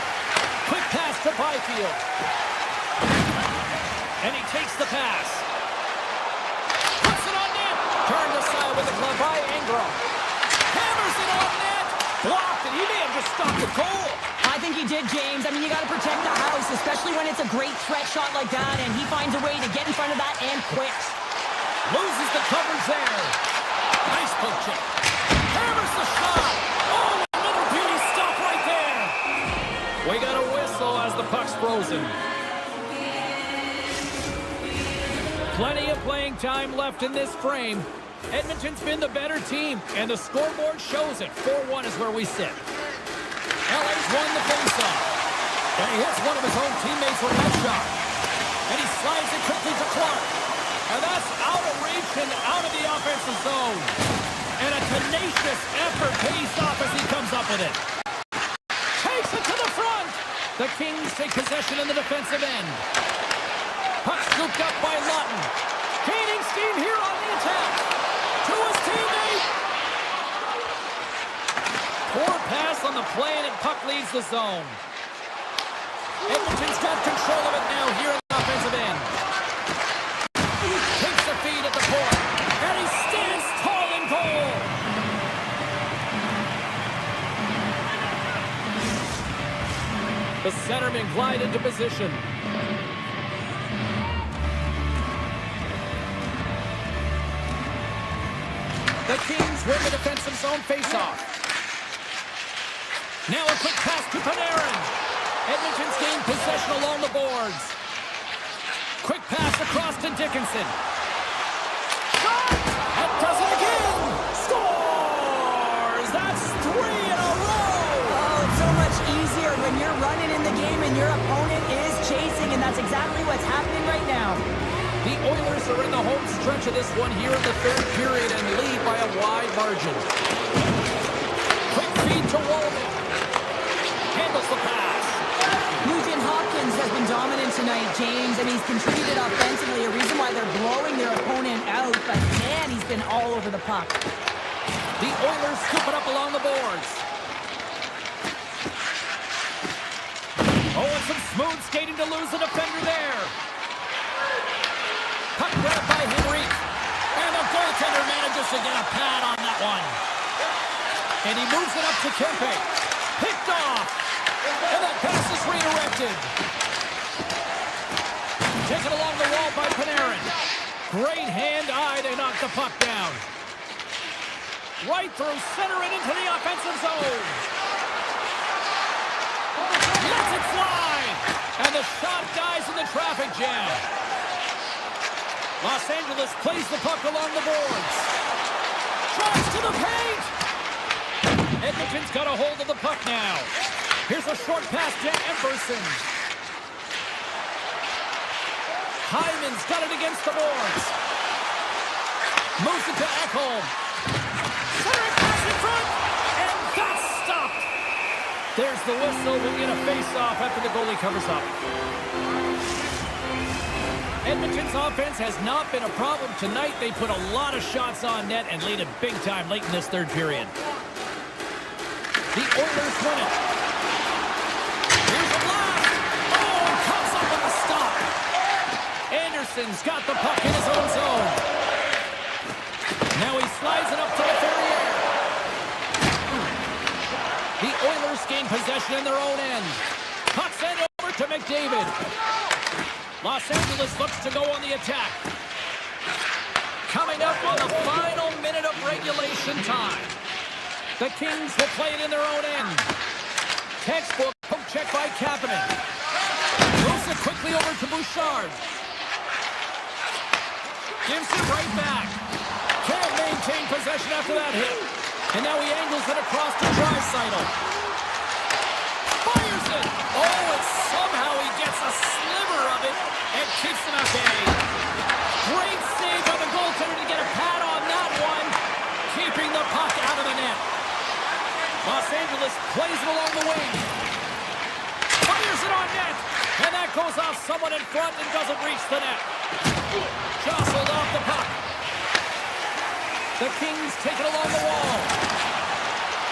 Quick pass to Byfield. And he takes the pass. Puts it on net. Turned aside with the glove by Ingram. Hammers it on net. Blocked, and he may have just stopped the goal. I think he did, James. I mean, you got to protect the house, especially when it's a great threat shot like that, and he finds a way to get in front of that and quick. Loses the coverage there. Nice poke check. Hammers the shot. Oh, another beauty stop right there. We got a whistle as the puck's frozen. Plenty of playing time left in this frame. Edmonton's been the better team, and the scoreboard shows it. 4-1 is where we sit. LA's won the faceoff. And he hits one of his own teammates with that shot. And he slides it quickly to Clark. And that's out of reach and out of the offensive zone. And a tenacious effort pays off as he comes up with it. Takes it to the front. The Kings take possession in the defensive end. Puck scooped up by Lawton. Gaining steam here on the attack. To his teammate. Poor pass on the play, and puck leaves the zone. Edmonton's got control of it now here in the offensive end. Takes the feed at the point, and he stands tall in goal. The centermen glide into position. The Kings win the defensive zone faceoff. Now a quick pass to Panarin. Edmonton's gained possession along the boards. Quick pass across to Dickinson. Shot! That does it again! Scores! That's 3 in a row! Oh, it's so much easier when you're running in the game and your opponent is chasing, and that's exactly what's happening right now. The Oilers are in the home stretch of this one here in the third period and lead by a wide margin. Quick feed to Walden. Handles the pass. Nugent Hopkins has been dominant tonight, James. I mean, he's contributed offensively, a reason why they're blowing their opponent out, but man, he's been all over the puck. The Oilers scoop it up along the boards. Oh, and some smooth skating to lose the defender there. Puck grabbed by Henry. And the goaltender manages to get a pad on that one. And he moves it up to Kempe. Picked off. And that pass is redirected. Taken along the wall by Panarin. Great hand-eye to knock the puck down. Right through center and into the offensive zone. Lets it fly. And the shot dies in the traffic jam. Los Angeles plays the puck along the boards. Drives to the paint. Edmonton's got a hold of the puck now. Here's a short pass to Emberson. Hyman's got it against the boards. Moves it to Ekholm. Centering pass in front. And that's stopped. There's the whistle. We'll get a face-off after the goalie covers up. Edmonton's offense has not been a problem tonight. They put a lot of shots on net and lead it big time late in this third period. The Oilers win it. Here's a blast. Oh, and comes up with a stop. Anderson's got the puck in his own zone. Now he slides it up to the Ferrier. The Oilers gain possession in their own end. Puck sent over to McDavid. Los Angeles looks to go on the attack. Coming up on the final minute of regulation time. The Kings will play it in their own end. Textbook poke check by Kapanen. Moves it quickly over to Bouchard. Gives it right back. Can't maintain possession after that hit. And now he angles it across to Draisaitl. Fires it. Oh, and somehow he gets a sliver of it and keeps them at bay. Great save by the goaltender to get a pad on that one, keeping the puck out of the net. Los Angeles plays it along the wing. Fires it on net. And that goes off someone in front and doesn't reach the net. Jostled off the puck. The Kings take it along the wall.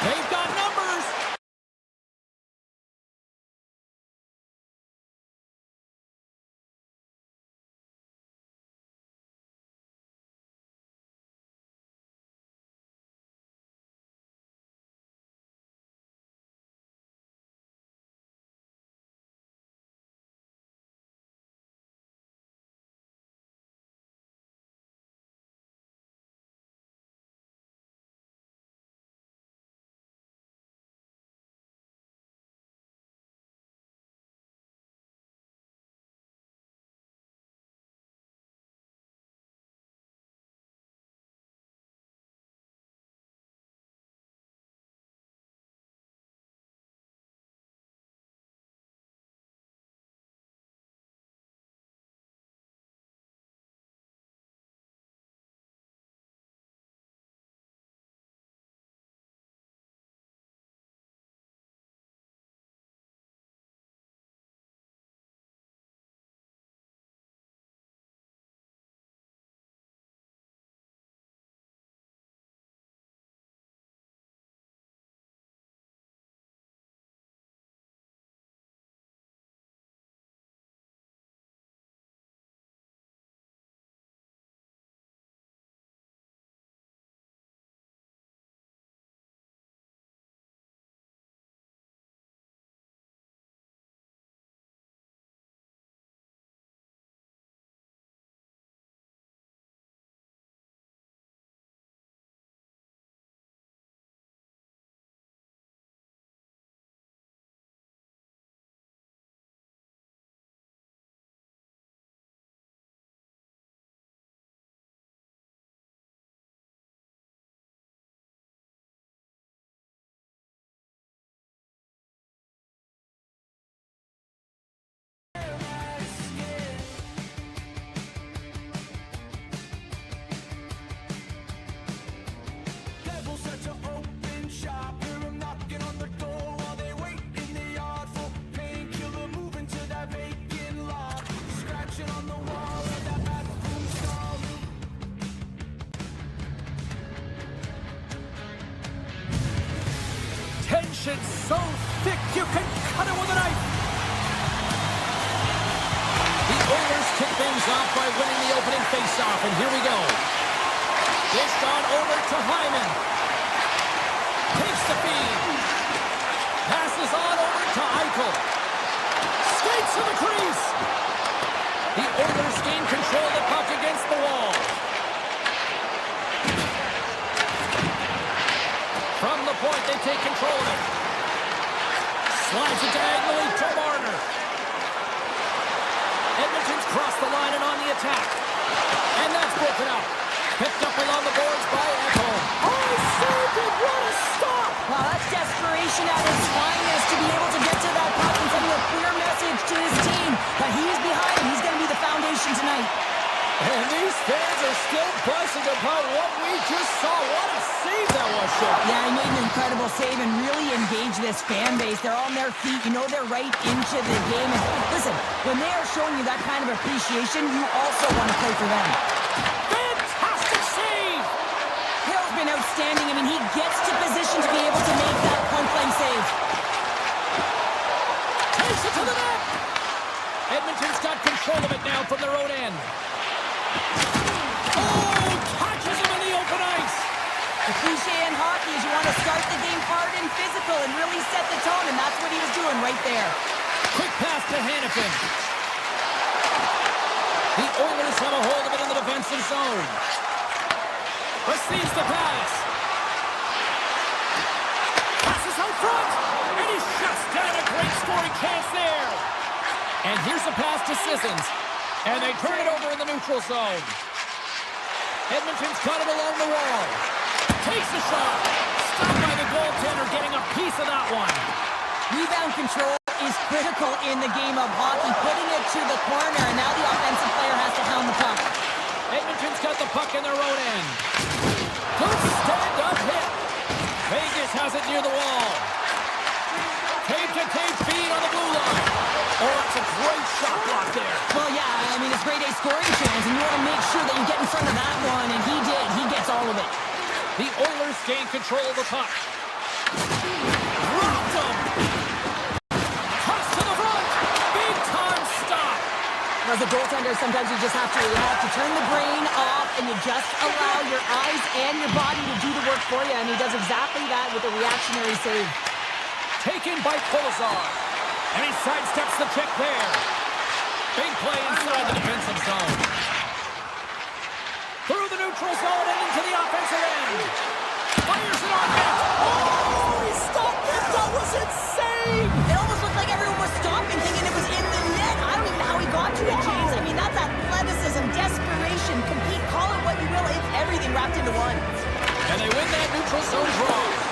They've got numbers. tension so thick you can cut it with a knife. The Oilers kick things off by winning the opening faceoff, and here we go. Dished on over to Hyman. Takes the feed. Passes on over to Eichel. Skates to the crease. The Oilers gain control of the puck against the wall. From the point, they take control of it. Slides it diagonally to Marner. Edmonton's crossed the line and on the attack. And that's broken up. Picked up along the boards by Ekholm. Oh, saved it! What a stop! Wow, that's desperation at its finest to be able to get to that puck and send a clear message to his team that he's behind him. He's going to be the foundation tonight. And these fans are still buzzing about what we just saw. What a save that was, Sean. Yeah, he made an incredible save and really engaged this fan base. They're on their feet. You know they're right into the game. And listen, when they are showing you that kind of appreciation, you also want to play for them. Fantastic save! Hill's been outstanding. I mean, he gets to position to be able to make that point-blank save. Takes it to the net! Edmonton's got control of it now from their own end. Oh, catches him in the open ice. The cliche in hockey is you want to start the game hard and physical and really set the tone, and that's what he was doing right there. Quick pass to Hannafin. The Oilers have a hold of it in the defensive zone. Receives the pass. Passes out front, and he shuts down a great scoring chance there. And here's a pass to Sissons. And they turn it over in the neutral zone. Edmonton's got it along the wall. Takes the shot. Stopped by the goaltender, getting a piece of that one. Rebound control is critical in the game of hockey. Putting it to the corner, and now the offensive player has to hound the puck. Edmonton's got the puck in their own end. Good stand-up hit. Vegas has it near the wall. Tape-to-tape feed on the blue line. Oh, that's a great shot block there. Well, yeah, I mean, it's grade A scoring chance, and you want to make sure that you get in front of that one, and he did. He gets all of it. The Oilers gain control of the puck. Dropped him. Cuts to the front. Big-time stop. As a goaltender, sometimes you just have to turn the brain off, and you just allow your eyes and your body to do the work for you, and he does exactly that with a reactionary save. Taken by Kolazar. And he sidesteps the check there. Big play inside the defensive zone. Through the neutral zone and into the offensive end. Fires it on net. Oh, he stopped it. That was insane. It almost looked like everyone was stopping, thinking it was in the net. I don't even know how he got to it, James. I mean, that's athleticism, desperation, compete, call it what you will. It's everything wrapped into one. And they win that neutral zone draw.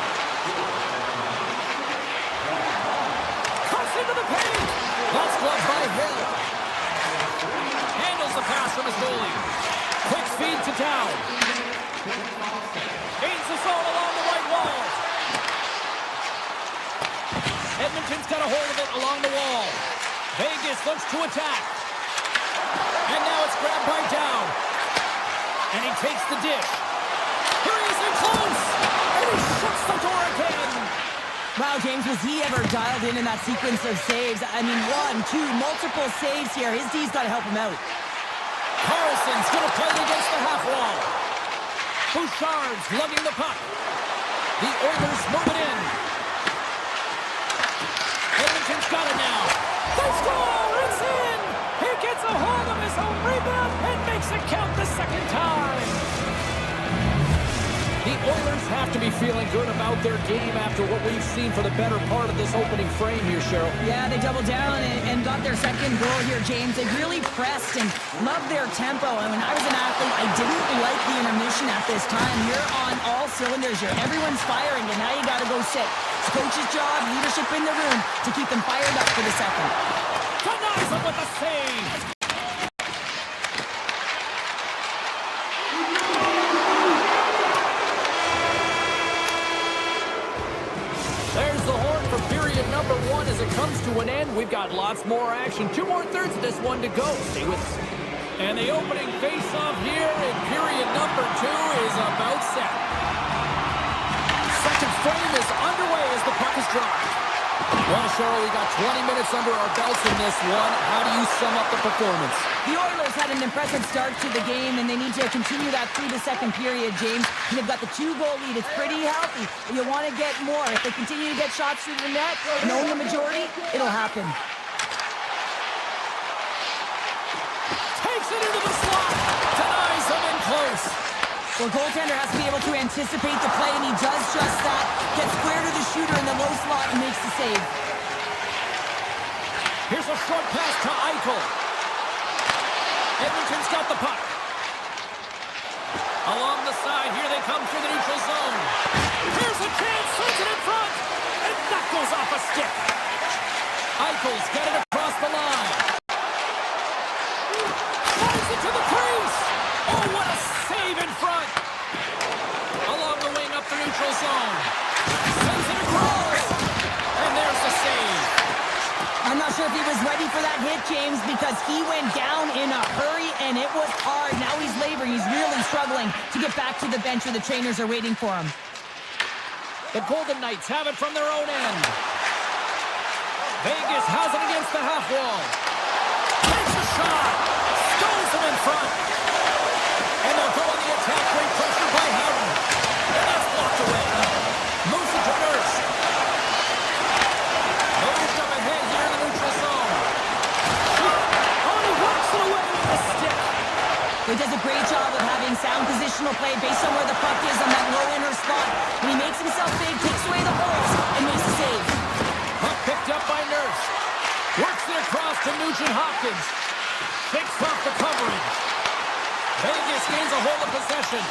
Into the paint. That's gloved by Hill. Handles the pass from his goalie. Quick feed to Down. Gains the zone along the right wall. Edmonton's got a hold of it along the wall. Vegas looks to attack. And now it's grabbed by Down. And he takes the dish. Here he is in close. And he shuts the door again. Wow, James, was he ever dialed in that sequence of saves? I mean, one, two, multiple saves here. His D's got to help him out. Carlson's going to play it against the half wall. Bouchard's lugging the puck. The Oilers move it in. Edmonton's got it now. They score! It's in! He gets a hold of his own rebound and makes it count the second time. The Oilers have to be feeling good about their game after what we've seen for the better part of this opening frame here, Cheryl. Yeah, they doubled down and got their second goal here, James. They really pressed and loved their tempo. And when I was an athlete, I didn't like the intermission at this time. You're on all cylinders here. Everyone's firing, and now you got to go sit. It's coach's job, leadership in the room to keep them fired up for the second. Denies him with a save. There's the horn for period number one as it comes to an end. We've got lots more action. 2 more thirds of this one to go. Stay with us. And the opening face-off here in period number 2 is about set. Second frame is underway as the puck is dropped. Well, Cheryl, we got 20 minutes under our belts in this one. How do you sum up the performance? The Oilers had an impressive start to the game, and they need to continue that through the second period, James. They've got the 2-goal lead. It's pretty healthy, but you want to get more. If they continue to get shots through the net and own the majority, it'll happen. Takes it into the slot. Denies him in close. Well, goaltender has to be able to anticipate the play, and he does just that. Gets square to the shooter in the low slot and makes the save. Here's a short pass to Eichel. Edmonton's got the puck. Along the side, here they come through the neutral zone. Here's a chance, sends it in front, and that goes off a stick. Eichel's got it across the line. Fires it to the crease. Oh, what a save in front. Along the wing up the neutral zone. Sends it across. And there's the save. I'm not sure if he was ready for that hit, James, because he went down in a hurry, and it was hard. Now he's laboring. He's really struggling to get back to the bench where the trainers are waiting for him. The Golden Knights have it from their own end. Vegas has it against the half wall. Takes a shot. Stones him in front. And they'll go on the attack. Great pressure by Howden. And that's blocked away. Moves it to Nurse. Moves up ahead here in the neutral zone. Oh, he walks it away with the stick. He does a great job of having sound positional play based on where the puck is on that low inner slot. When he makes himself big, takes away the holes, and makes the save. Puck picked up by Nurse. Works it across to Nugent-Hopkins. Shakes off the coverage. Vegas gains a hold of possession.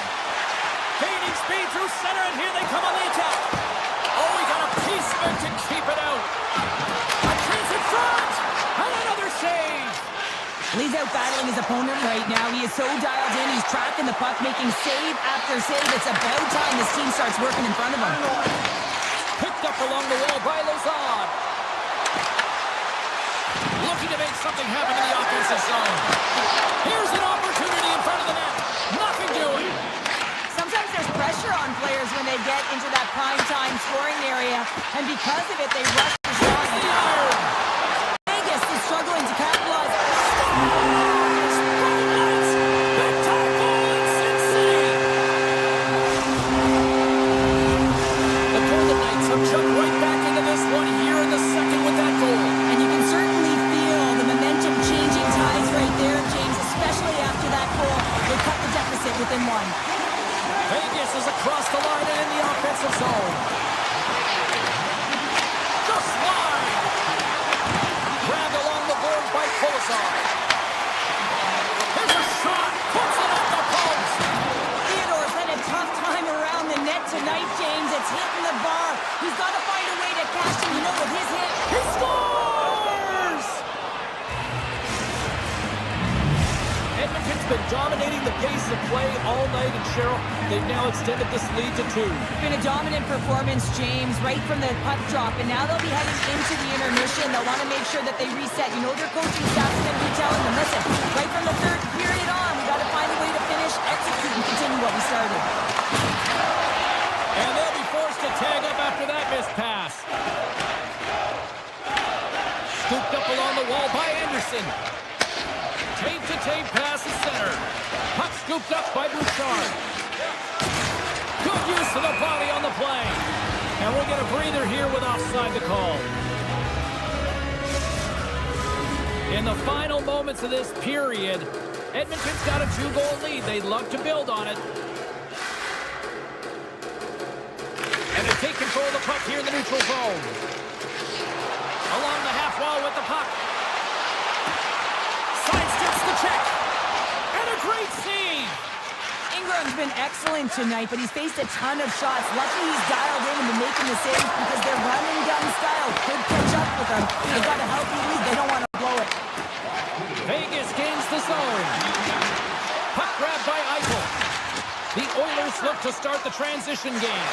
Gaining speed through center, and here they come on the attack. Oh, he got a piece of it to keep it out. A chance in front, and another save. He's out battling his opponent right now. He is so dialed in. He's tracking the puck, making save after save. It's about time this team starts working in front of him. Picked up along the wall by Lazard. Looking to make something happen in the offensive zone. Here's an opportunity in front of the net. Nothing doing. Sometimes there's pressure on players when they get into that prime time scoring area, and because of it, they rush the shot. The iron. Vegas is struggling to capitalize. Scores! Golden Knights! Big time goal in Sin City! The Golden Knights have jumped right back into this one here in the second with that goal. And you can certainly feel the momentum changing tides right there, James, especially after that goal. They cut the deficit within one. Vegas is across the line and in the offensive zone. Just wide. Grabbed along the boards by Colasar. Here's a shot. Puts it at the post. Theodore's had a tough time around the net tonight, James. It's hitting the bar. He's got to find a way to cash in. You know, with his hit, He scores! Edmonton's been dominating the pace of play all night, and Cheryl, they've now extended this lead to 2. it's been a dominant performance, James, right from the puck drop. And now they'll be heading into the intermission. They'll want to make sure that they reset. You know, their coaching staff is going to be telling them, listen, right from the third period on, we got to find a way to finish, execute, and continue what we started. And they'll be forced to tag up after that missed pass. Scooped up along the wall by Anderson. Tape-to-tape pass to center. Puck scooped up by Bouchard. Good use of the body on the play. And we'll get a breather here with offside the call. In the final moments of this period, Edmonton's got a 2-goal lead. They'd love to build on it. And they take control of the puck here in the neutral zone. Along the half wall with the puck. Sidesteps the check. And a great save. Ingram's been excellent tonight, but he's faced a ton of shots. Luckily, he's dialed in and been making the saves because their run-and-gun style could catch up with them. They've got a healthy lead. They don't want to blow it. Vegas gains the zone. Puck grab by Eichel. The Oilers look to start the transition game.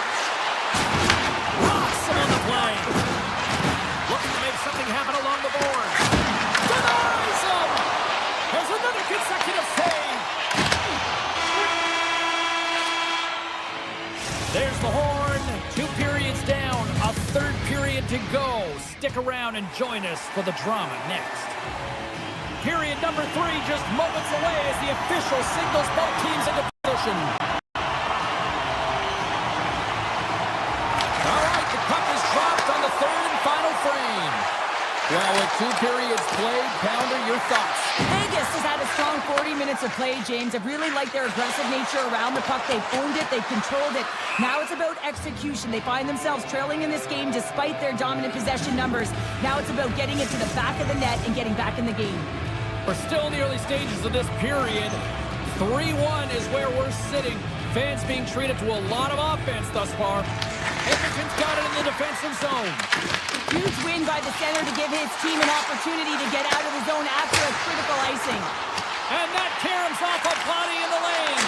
Rocks him on the play. Looking to make something happen along the boards. Denies him. There's another consecutive save. There's the horn. 2 periods down. A third period to go. Stick around and join us for the drama next. Period number 3 just moments away as the official signals both teams into position. All right, the puck is dropped on the third and final frame. Well, with 2 periods played, Pounder, your thoughts? Vegas has had a strong 40 minutes of play, James. I really like their aggressive nature around the puck. They've owned it. They've controlled it. Now it's about execution. They find themselves trailing in this game despite their dominant possession numbers. Now it's about getting it to the back of the net and getting back in the game. We're still in the early stages of this period. 3-1 is where we're sitting. Fans being treated to a lot of offense thus far. Edmonton's got it in the defensive zone. Huge win by the center to give his team an opportunity to get out of the zone after a critical icing. And that caroms off a body in the lane.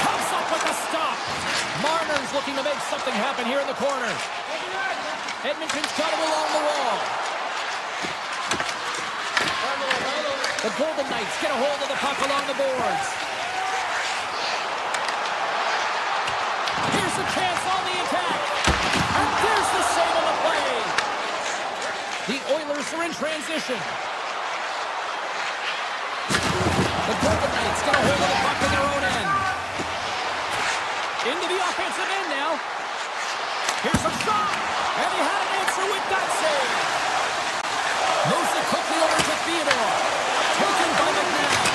Comes up with a stop. Marner's looking to make something happen here in the corner. Edmonton's got him along the wall. The Golden Knights get a hold of the puck along the boards. Here's a chance on the attack. And there's the save on the play. The Oilers are in transition. The Golden Knights get a hold of the puck in their own end. Into the offensive end now. Here's a shot. And he had an answer with that save. Moves it quickly over to Theodore. Taken by McNabb.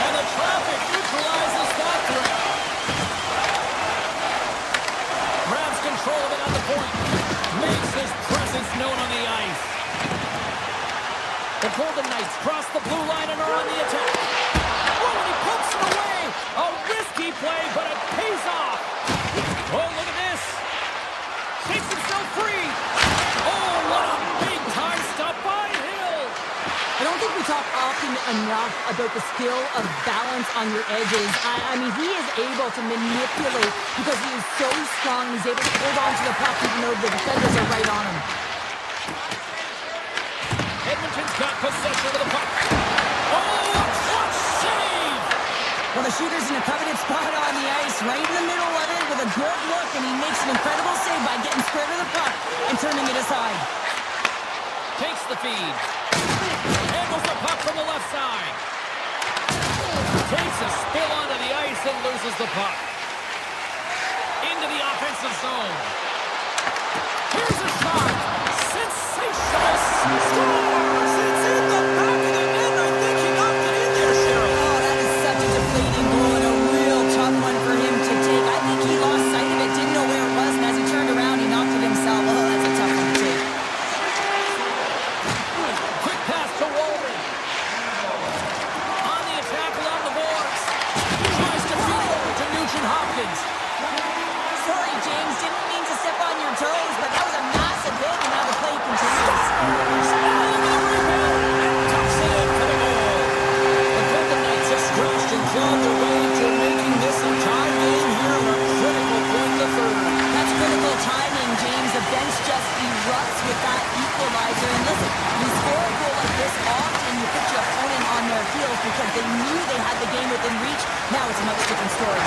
And the traffic neutralizes that threat. Grabs control of it at the point. Makes his presence known on the ice. The Golden Knights cross the blue line and are on the attack. Oh, and he pokes it away. A risky play, but it pays off. Oh, look at this. Takes himself free. Oh, what a big-time stop by Hill. I don't think we talk often enough about the skill of balance on your edges. I mean, he is able to manipulate because he is so strong. He's able to hold on to the puck even though the defenders are right on him. Edmonton's got possession of the puck. Oh, what save! Well, the shooter's in a coveted spot on the ice, right in the middle of it with a good look, and he makes an incredible save by getting square to the puck and turning it aside. Takes the feed. Handles the puck from the left side. Takes a spill onto the ice and loses the puck. Into the offensive zone. Here's a shot. Sensational. Scores! It's in the back of the net. I think he knocked it in there, Cheryl. Oh, that is such a deflating goal and a real tough one for him to take. I think he lost sight of it, didn't know where it was, and as he turned around, he knocked it himself. Oh, that's a tough one to take. Quick pass to Walden. On the attack along the boards. Tries to feed it over to Nugent-Hopkins. Sorry, James, didn't mean to step on your toes, but that was a massive hit, and now the play continues. That's critical timing, James. The bench just erupts with that equalizer. And listen, you score a goal like this often, you put your opponent on their heels because they knew they had the game within reach. Now it's a much different story.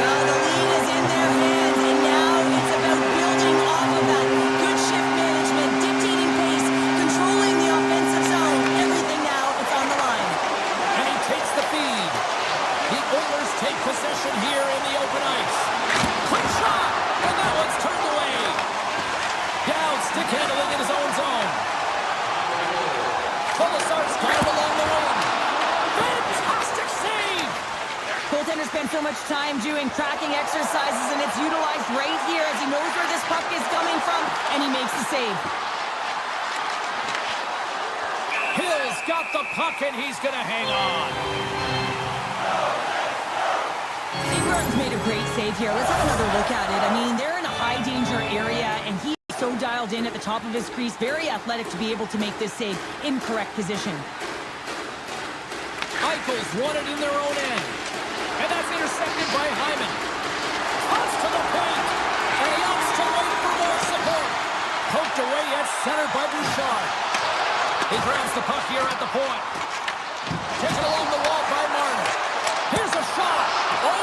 Well, the lead is in their hands, and now it's about building off of that. Good shift management, dictating pace, controlling the offensive zone. Everything now, it's on the line. And he takes the feed. The Oilers take possession here in the open ice. Quick shot! And that one's turned away. Down, stick handling in his own zone. Colasar's got him along the wing. Fantastic save! Goaltender spent so much time doing tracking exercises, and it's utilized right here as he knows where this puck is coming from, and he makes the save. Hill's got the puck, and he's going to hang on. Ingram's made a great save here. Let's have another look at it. I mean, they're in a high-danger area, and he's so dialed in at the top of his crease. Very athletic to be able to make this save in correct position. Eichel's won it in their own end. And that's intercepted by Hyman. Toss to the point. And he opts to wait for more support. Poked away at center by Bouchard. He grabs the puck here at the point. Taken along the wall by Marner. Here's a shot. Oh,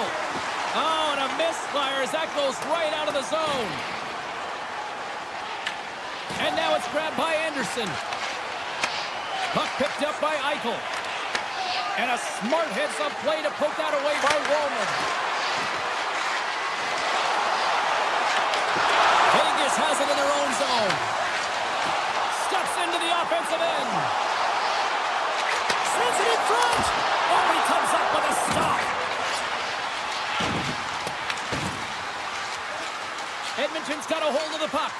Eichel. Oh, and a misfire as that goes right out of the zone. And now it's grabbed by Anderson. Puck picked up by Eichel. And a smart heads-up play to poke that away by Roman. Vegas has it in their own zone. Steps into the offensive end. Sends it in front. Oh, he comes up with a stop. Edmonton's got a hold of the puck.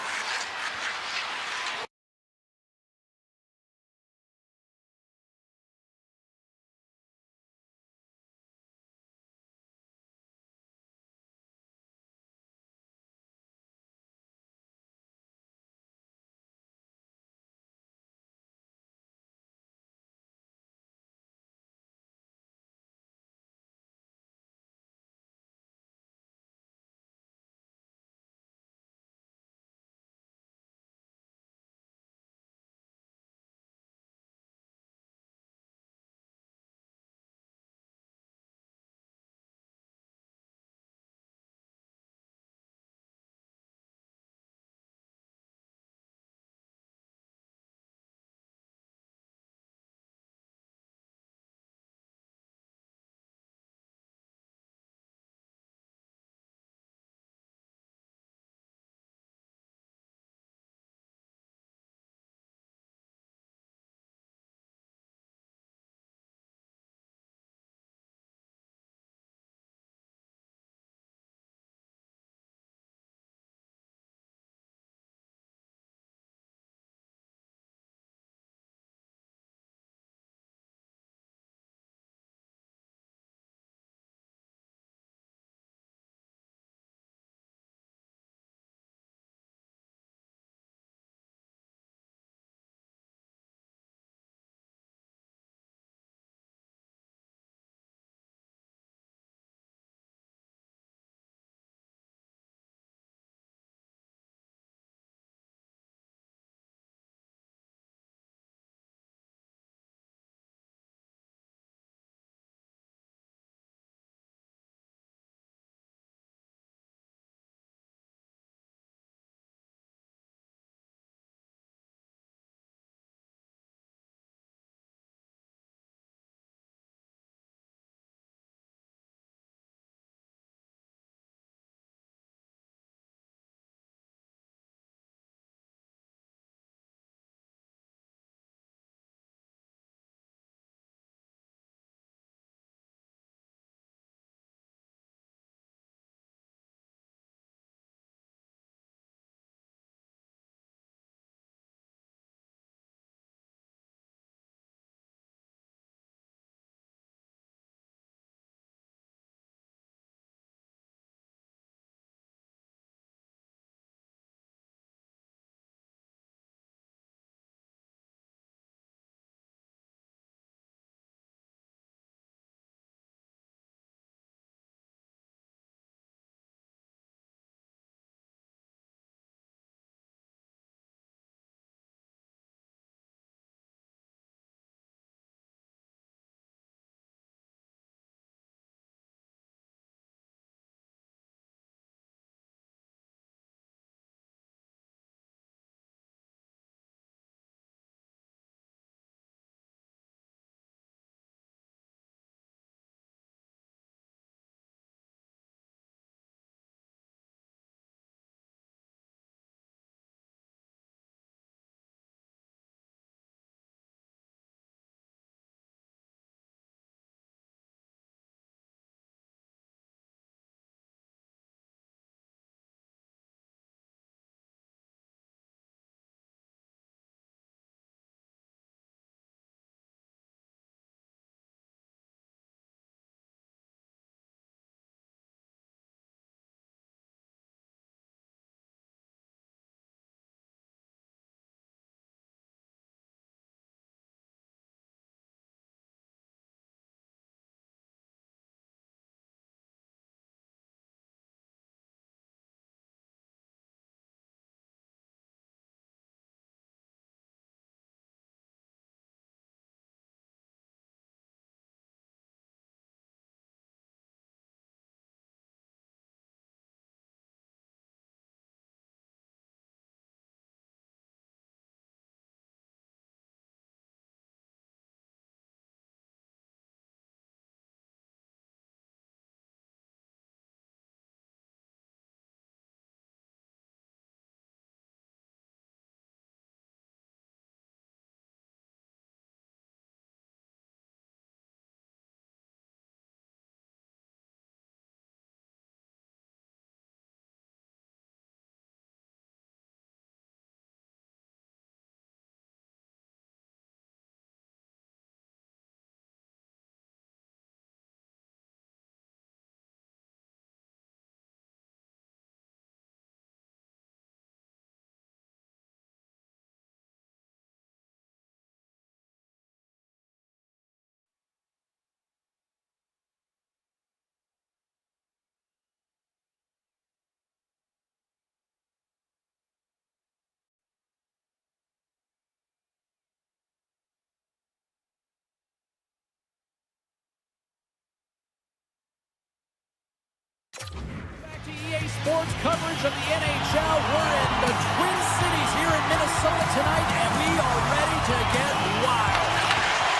Saturday sports coverage of the NHL. We're in the Twin Cities here in Minnesota tonight, and we are ready to get wild.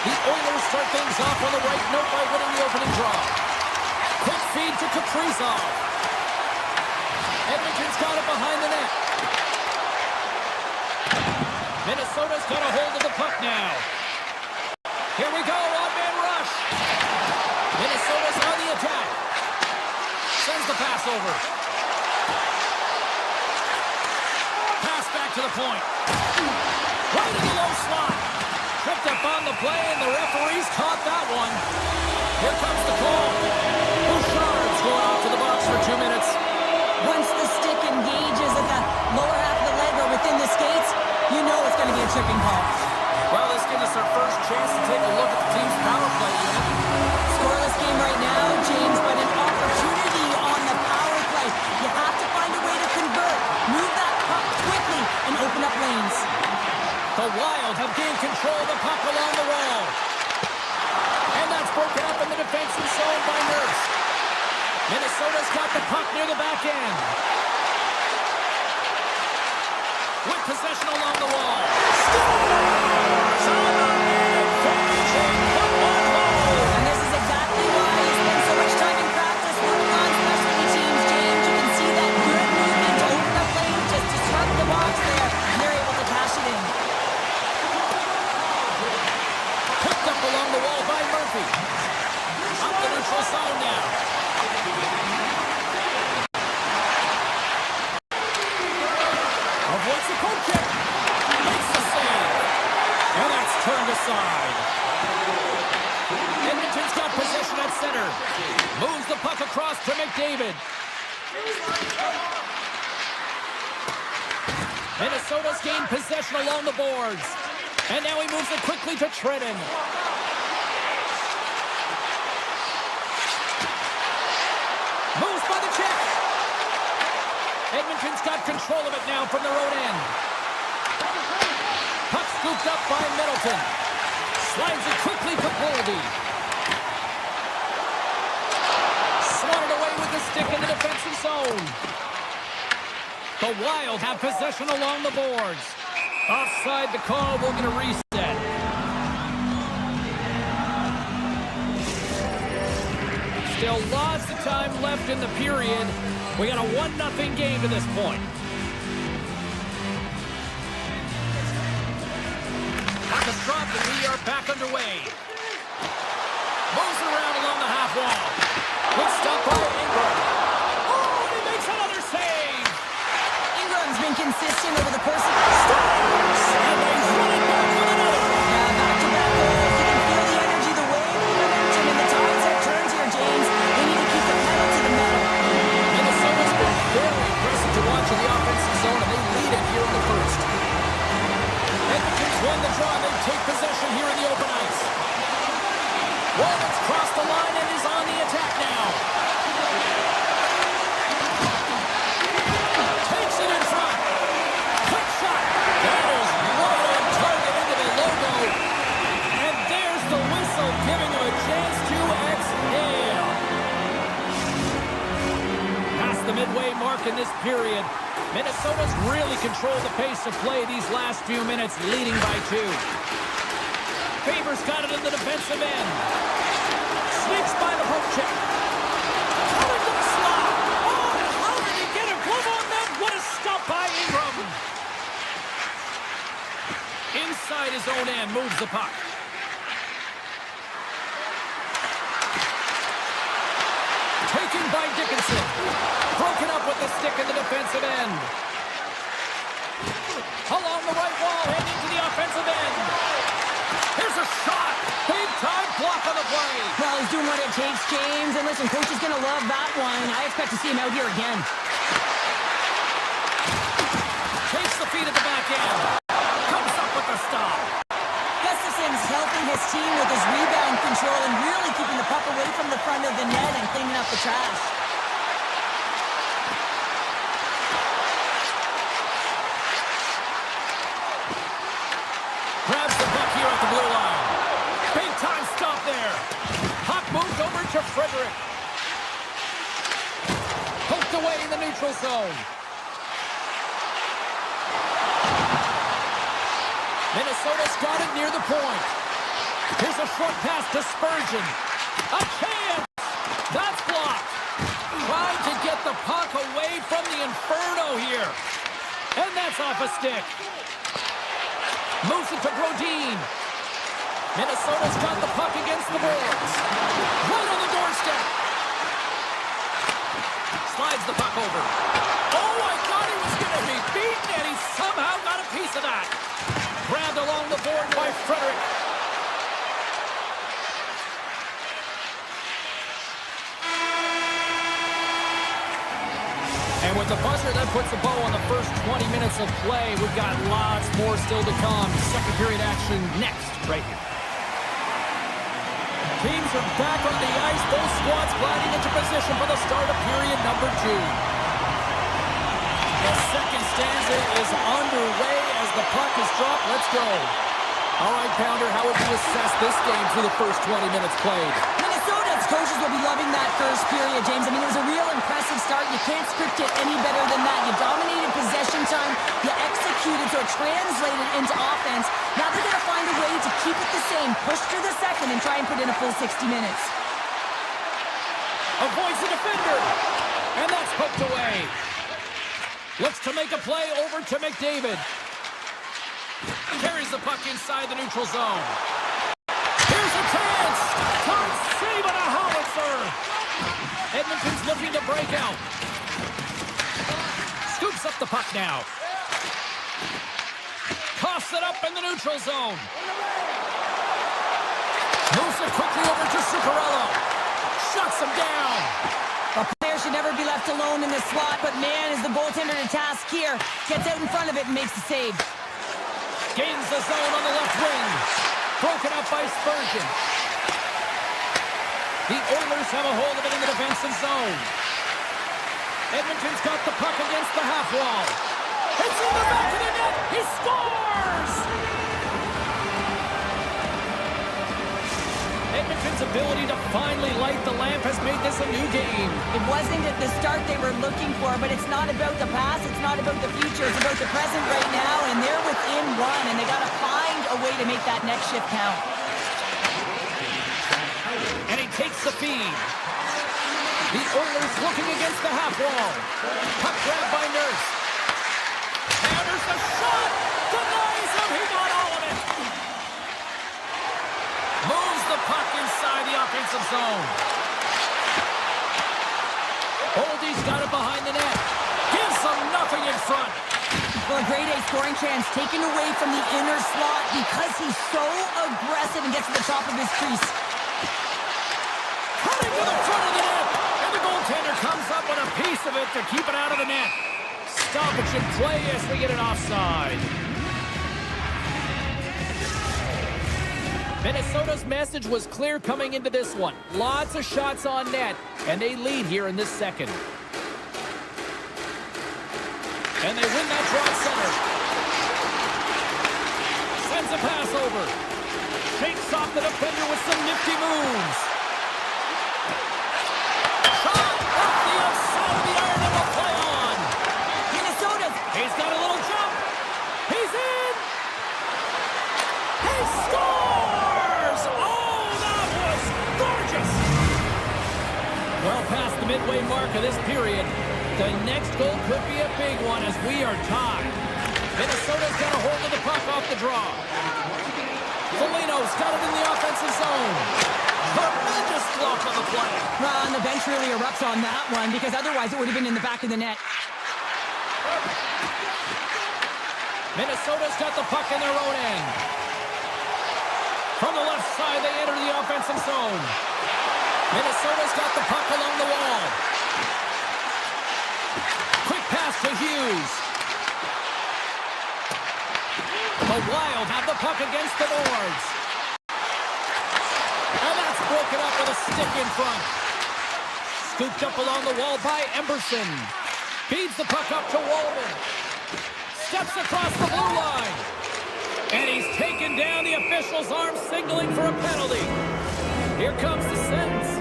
The Oilers start things off on the right note by winning the opening draw. Quick feed to Kaprizov. Edmonton's got it behind the net. Minnesota's got a hold of the puck now. Here we go, one-man rush. Minnesota's on the attack. Sends the pass over. Pass back to the point. Right in the low slot. Tripped up on the play, and the referees caught that one. Here comes the call. Bouchard's going off to the box for 2 minutes. Once the stick engages at the lower half of the leg or within the skates, you know it's going to be a tripping call. Well, this gives us our first chance to take a look at the team's power play unit. Scoreless game right now, James, but an opportunity on the power play. You have to find a way to convert. Move that puck quickly and open up lanes. The Wild have gained control of the puck along the wall. And that's broken up in the defensive zone by Nurse. Minnesota's got the puck near the back end. With possession along the wall. And this is exactly why he spent so much time in practice working on specialty teams, James. You can see that good movement to open up lanes, just disrupt the box there, and they're able to cash it in. Picked up along the wall by Murphy. Up the neutral zone now. Avoids the poke check. Makes the save. And that's turned aside. Edmonton's got possession at center. Moves the puck across to McDavid. Minnesota's gained possession along the boards. And now he moves it quickly to Trenton. Moves by the check. Edmonton's got control of it now from their own end. Puck scooped up by Middleton. Slides it quickly to Boldy. Swatted away with the stick in the defensive zone. The Wild have possession along the boards. Offside the call, we'll get a reset. Still lots of time left in the period. We got a 1-0 game to this point. Puck is dropped and we are back underway. Moves around along the half wall. Good stop by Ingram. Oh, and he makes another save. Ingram's been consistent over the course of the Stops. And he's running back with another. Yeah, back-to-back goals. You can feel the energy, the wave, the momentum, and the tides have turned here, James. They need to keep the pedal to the metal. Minnesota's been very impressive to watch in the offensive zone, and they lead it here in the first. Edmonton's won the draw. They take possession here in the open ice. Walden's crossed the line and is on the attack now. Takes it in front. Quick shot. That is right on target into the logo. And there's the whistle, giving him a chance to exhale. Past the midway mark in this period, Minnesota's really controlled the pace of play these last few minutes, leading by 2. Faber's got it in the defensive end. Sneaks by the poke check. Coming to the slot. Oh, how did he get a glove on that? What a stop by Ingram. Inside his own end, moves the puck. Taken by Dickinson. Broken up with the stick in the defensive end. Along the right wall, heading to the offensive end. Here's a shot. Big-time block on the play. Well, he's doing what it takes, James. And listen, coach is going to love that one. I expect to see him out here again. Takes the feed at the back end. Comes up with the stop. Gustafson's helping his team with his rebound control and really keeping the puck away from the front of the net and cleaning up the trash. Grabs the puck here at the blue line. Big time stop there. Puck moved over to Frederick. Poked away in the neutral zone. Minnesota's got it near the point. Here's a short pass to Spurgeon. A chance! That's blocked. Trying to get the puck away from the Inferno here. And that's off a stick. Moves it to Brodin. Minnesota's got the puck against the boards. Right on the doorstep. Slides the puck over. Oh, I thought he was going to be beaten, and he somehow got a piece of that. Grabbed along the board by Frederick. And with the buzzer, that puts a bow on the first 20 minutes of play. We've got lots more still to come. Second period action next, right here. Teams are back on the ice. Both squads gliding into position for the start of period number 2. The second stanza is underway as the puck is dropped. Let's go. All right, Pounder, how would you assess this game through the first 20 minutes played? Minnesota's coaches will be loving that first period, James. I mean, it was a real impressive start. You can't script it any better than that. You dominated possession time. You executed, so it translated into offense. Now they're going to find a way to keep it the same, push to the second, and try and put in a full 60 minutes. Avoids the defender, and that's poked away. Looks to make a play over to McDavid. Carries the puck inside the neutral zone. Here's a chance. Can't save it, a howitzer. Edmonton's looking to break out. Scoops up the puck now. Coughs it up in the neutral zone. Moves it quickly over to Zuccarello. Shuts him down. A player should never be left alone in the slot, but man, is the goaltender to task here. Gets out in front of it and makes the save. Gains the zone on the left wing. Broken up by Spurgeon. The Oilers have a hold of it in the defensive zone. Edmonton's got the puck against the half wall. It's in the back of the net. He scores! Edmonton's ability to finally light the lamp has made this a new game. It wasn't at the start they were looking for, but it's not about the past, it's not about the future, it's about the present right now, and they're within one, and they got to find a way to make that next shift count. And he takes the feed. The Oilers looking against the half wall. Puck grabbed by Nurse. Counters the shot! Denies him! He got all of it! Moves the puck inside the offensive zone. Oldie's got it behind the net. Gives them nothing in front. Well, a grade A scoring chance taken away from the inner slot because he's so aggressive and gets to the top of his crease. Cutting to the front of the net. And the goaltender comes up with a piece of it to keep it out of the net. Stoppage in play as we get an offside. Minnesota's message was clear coming into this one. Lots of shots on net, and they lead here in this second. And they win that draw center. Sends a pass over. Shakes off the defender with some nifty moves. Shot off the outside of the iron and will play on. Minnesota. He's got a little jump. He's in. He scores! Oh, that was gorgeous! Well past the midway mark of this period. The next goal could be a big one as we are tied. Minnesota's got a hold of the puck off the draw. Foligno's got it in the offensive zone. Tremendous block on the play. Well, and the bench really erupts on that one because otherwise it would have been in the back of the net. Minnesota's got the puck in their own end. From the left side, they enter the offensive zone. Minnesota's got the puck along the wall. Quick pass to Hughes. The Wild have the puck against the boards. And that's broken up with a stick in front. Scooped up along the wall by Emberson. Feeds the puck up to Walden. Steps across the blue line. And he's taken down. The official's arm signaling for a penalty. Here comes the sentence.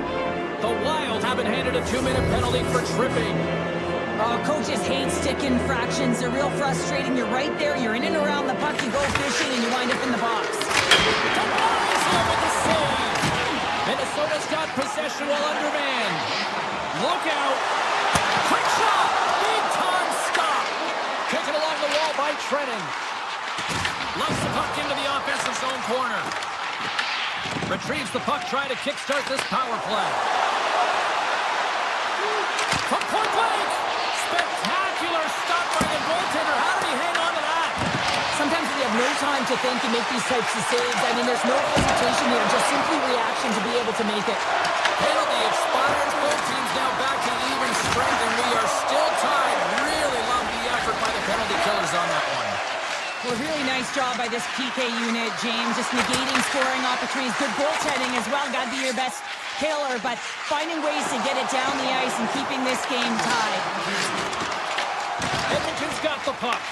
The Wild have been handed a 2-minute penalty for tripping. Oh, coaches hate sticking fractions. They're real frustrating. You're right there. You're in and around the puck. You go fishing, and you wind up in the box. Denies him with the save. Minnesota's got possession while undermanned. Look out. Quick shot. Big time stop. Taken along the wall by Trennan. Lumps the puck into the offensive zone corner. Retrieves the puck, trying to kickstart this power play. From point blank. Spectacular stop by the goaltender. How did he hang on to that? Sometimes we have no time to think and make these types of saves. I mean, there's no hesitation here, just simply reaction to be able to make it. Penalty expires. Both teams now back to even strength, and we are still tied. Really love the effort by the penalty killers on that one. Well, really nice job by this PK unit, James. Just negating scoring opportunities. Good goaltending as well. Got to be your best killer, but finding ways to get it down the ice and keeping this game tied. Edmonton's got the puck.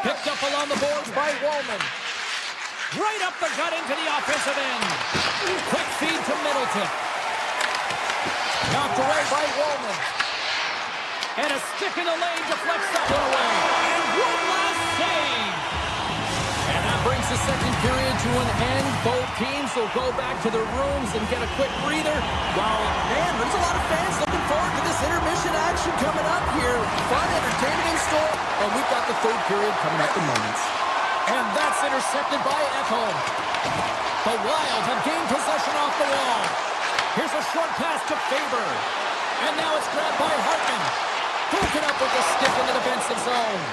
Picked up along the boards by Wallman. Right up the gut into the offensive end. Quick feed to Middleton. Knocked away by Wallman. And a stick in the lane deflects that one away. And one last save. And that brings the second period to an end. Both teams will go back to their rooms and get a quick breather. Well, man, there's a lot of fans looking forward to this intermission action coming up here. Fun, entertainment in store, and we've got the third period coming up in moments. And that's intercepted by Ekholm. The Wild have gained possession off the wall. Here's a short pass to Faber. And now it's grabbed by Hartman. Broken up with a stick in the defensive zone.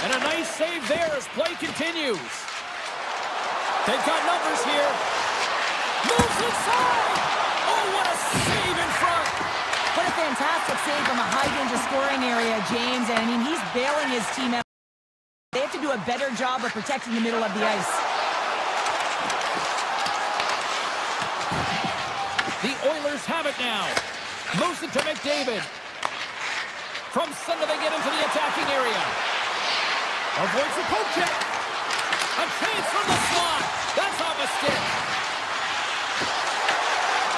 And a nice save there as play continues. They've got numbers here. Moves inside. Oh, what a save in front. What a fantastic save from a high-danger scoring area, James. And, I mean, he's bailing his team out. They have to do a better job of protecting the middle of the ice. The Oilers have it now. Moves it to McDavid. From center, they get into the attacking area. Avoids the poke check. A chance from the slot. That's off a stick.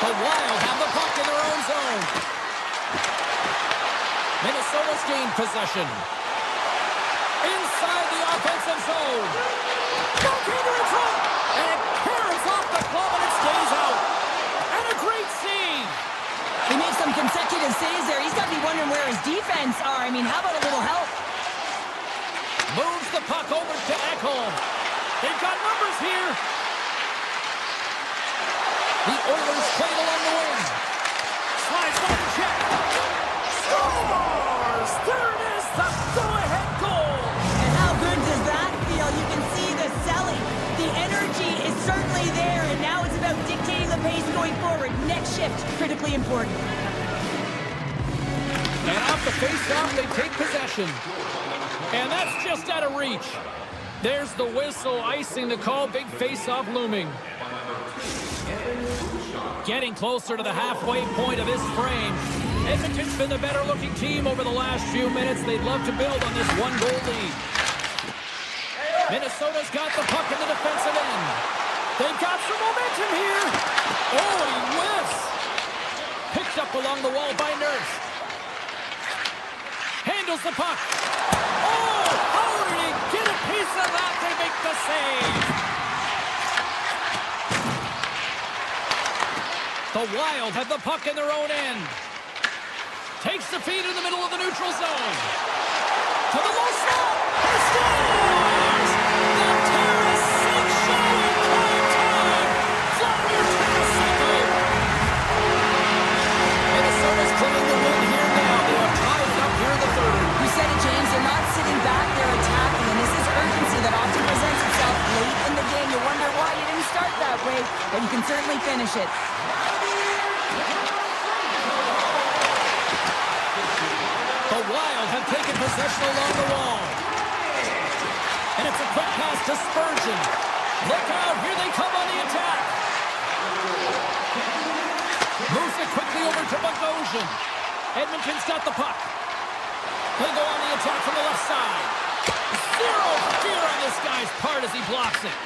The Wild have the puck in their own zone. Minnesota's gained possession. Inside the offensive zone. Goaltender in front. And it carries off the glove and it stays out. And a great save. He made some consecutive saves there. He's got to be wondering where his defense are. I mean, how about a little help? Moves the puck over to Ekholm. They've got numbers here. The Oilers played along the wing. Slides by the check. Scores! There it is, the go-ahead goal. And how good does that feel? You can see the selling. The energy is certainly there, and now it's about dictating the pace going forward. Next shift, critically important. And off the face-off, they take possession. And that's just out of reach. There's the whistle, icing the call. Big face-off looming. Getting closer to the halfway point of this frame. Edmonton's been the better-looking team over the last few minutes. They'd love to build on this one-goal lead. Minnesota's got the puck in the defensive end. They've got some momentum here. Oh, he whiffs. Picked up along the wall by Nurse. Handles the puck. Oh, how did he get a piece of that to make the save? The Wild have the puck in their own end. Takes the feed in the middle of the neutral zone. To the low slot. He scores! The Tarasenko in prime time. Vladimir Tarasenko. Minnesota's pulling the win here now. They have tied it up here in the third. You said it, James. They're not sitting back. They're attacking. And this is urgency that often presents itself late in the game. You wonder why you didn't start that way, but you can certainly finish it. The Wild have taken possession along the wall. And it's a quick pass to Spurgeon. Look out, here they come on the attack. Moves it quickly over to Bogosian. Edmonton's got the puck. They go on the attack from the left side. Zero fear on this guy's part as he blocks it.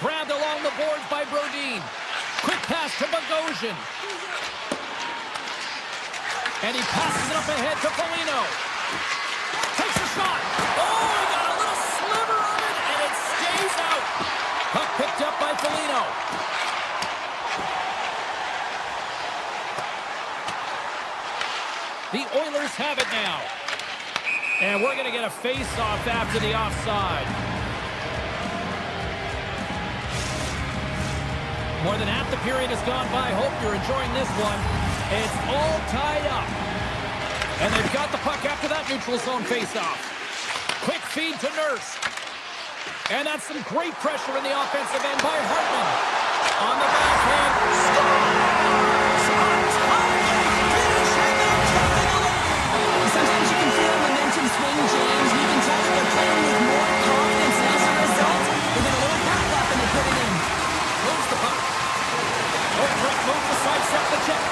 Grabbed along the boards by Brodin. Quick pass to Bogosian. And he passes it up ahead to Foligno. Takes a shot. Oh, he got a little sliver of it, and it stays out. Puck picked up by Foligno. The Oilers have it now. And we're going to get a face-off after the offside. More than half the period has gone by. Hope you're enjoying this one. It's all tied up. And they've got the puck after that neutral zone face-off. Quick feed to Nurse. And that's some great pressure in the offensive end by Hartman. On the backhand. Sometimes you can feel momentum swing, James. You can tell that they're playing with more confidence, and as a result, they get a little back up and they put it in. Moves the puck. Move to sidestep the check.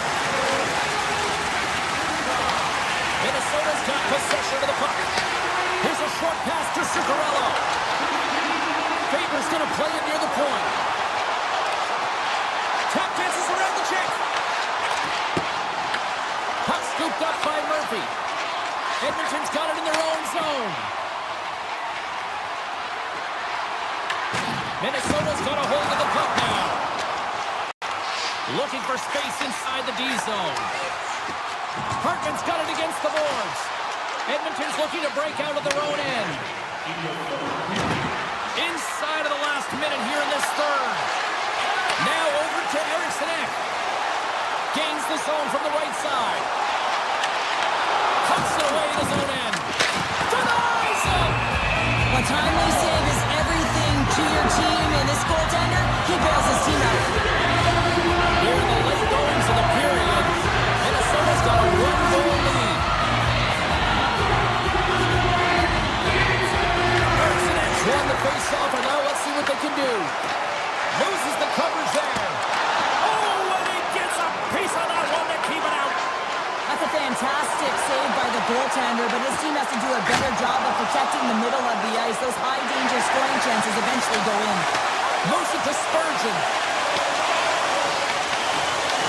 Minnesota's got possession of the puck. Here's a short pass to Zuccarello. Faber's going to play it near the point. Tap dances around the check. Puck scooped up by Murphy. Edmonton's got it in their own zone. Minnesota's got a hold of the puck now. Looking for space inside the D zone. Hartman's got it against the boards. Edmonton's looking to break out of their own end. Inside of the last minute here in this third. Now over to Eriksson Ek. Gains the zone from the right side. Puts it away in his own end. Denies him! A timely save is everything to your team, and this goaltender, he bails his team out. Here in the late goings of the period, Minnesota's got a one-goal lead. Eriksson Ek's won the face-off, and now let's see what they can do. Loses the coverage there. Oh, and he gets a piece of that one to keep it out. That's a fantastic save by the goaltender, but his team has to do a better job of protecting the middle of the ice. Those high-danger scoring chances eventually go in. Moves it to Spurgeon.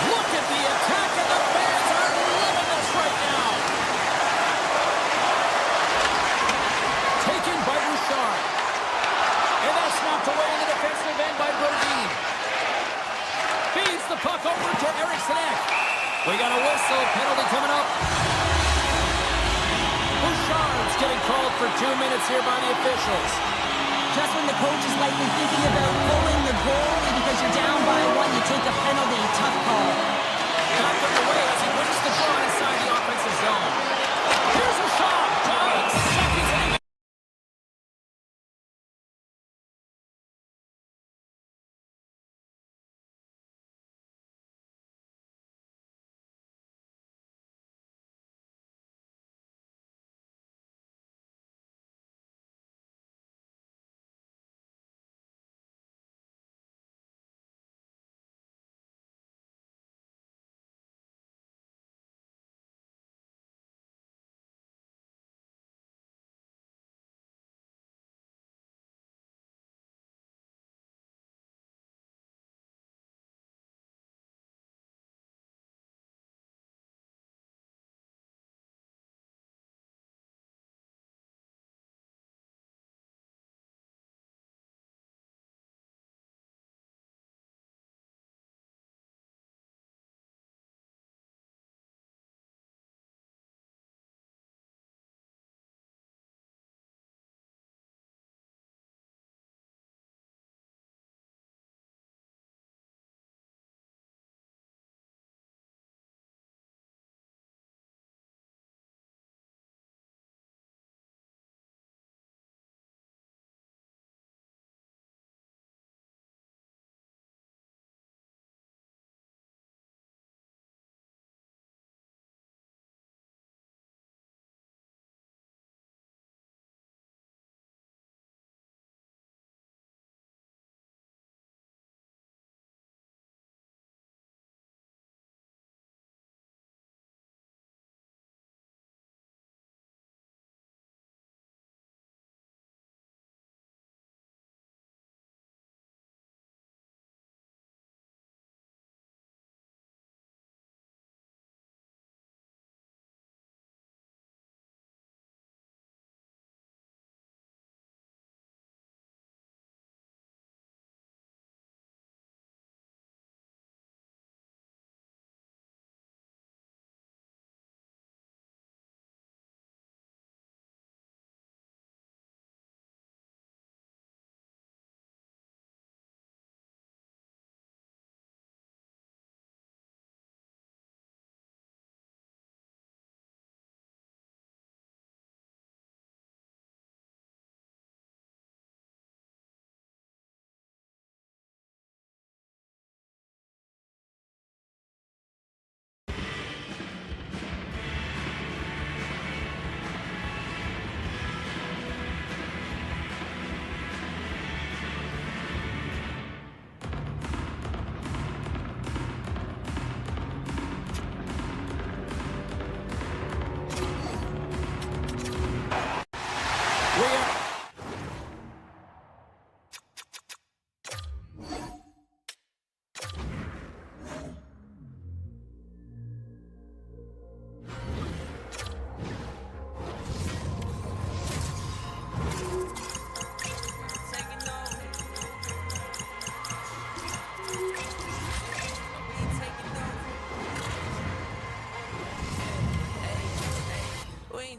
Look at the attack, and the fans are loving this right now. Taken by Bouchard. And that's knocked away in the defensive end by Brodin. Feeds the puck over to Eriksson Ek. We got a whistle, penalty coming up. Bouchard's getting called for 2 minutes here by the officials. Just when the coach is likely thinking about pulling the goalie because you're down by one, you take a penalty. Tough call. Knocked away as he wins the draw inside the offensive zone. Here's a shot.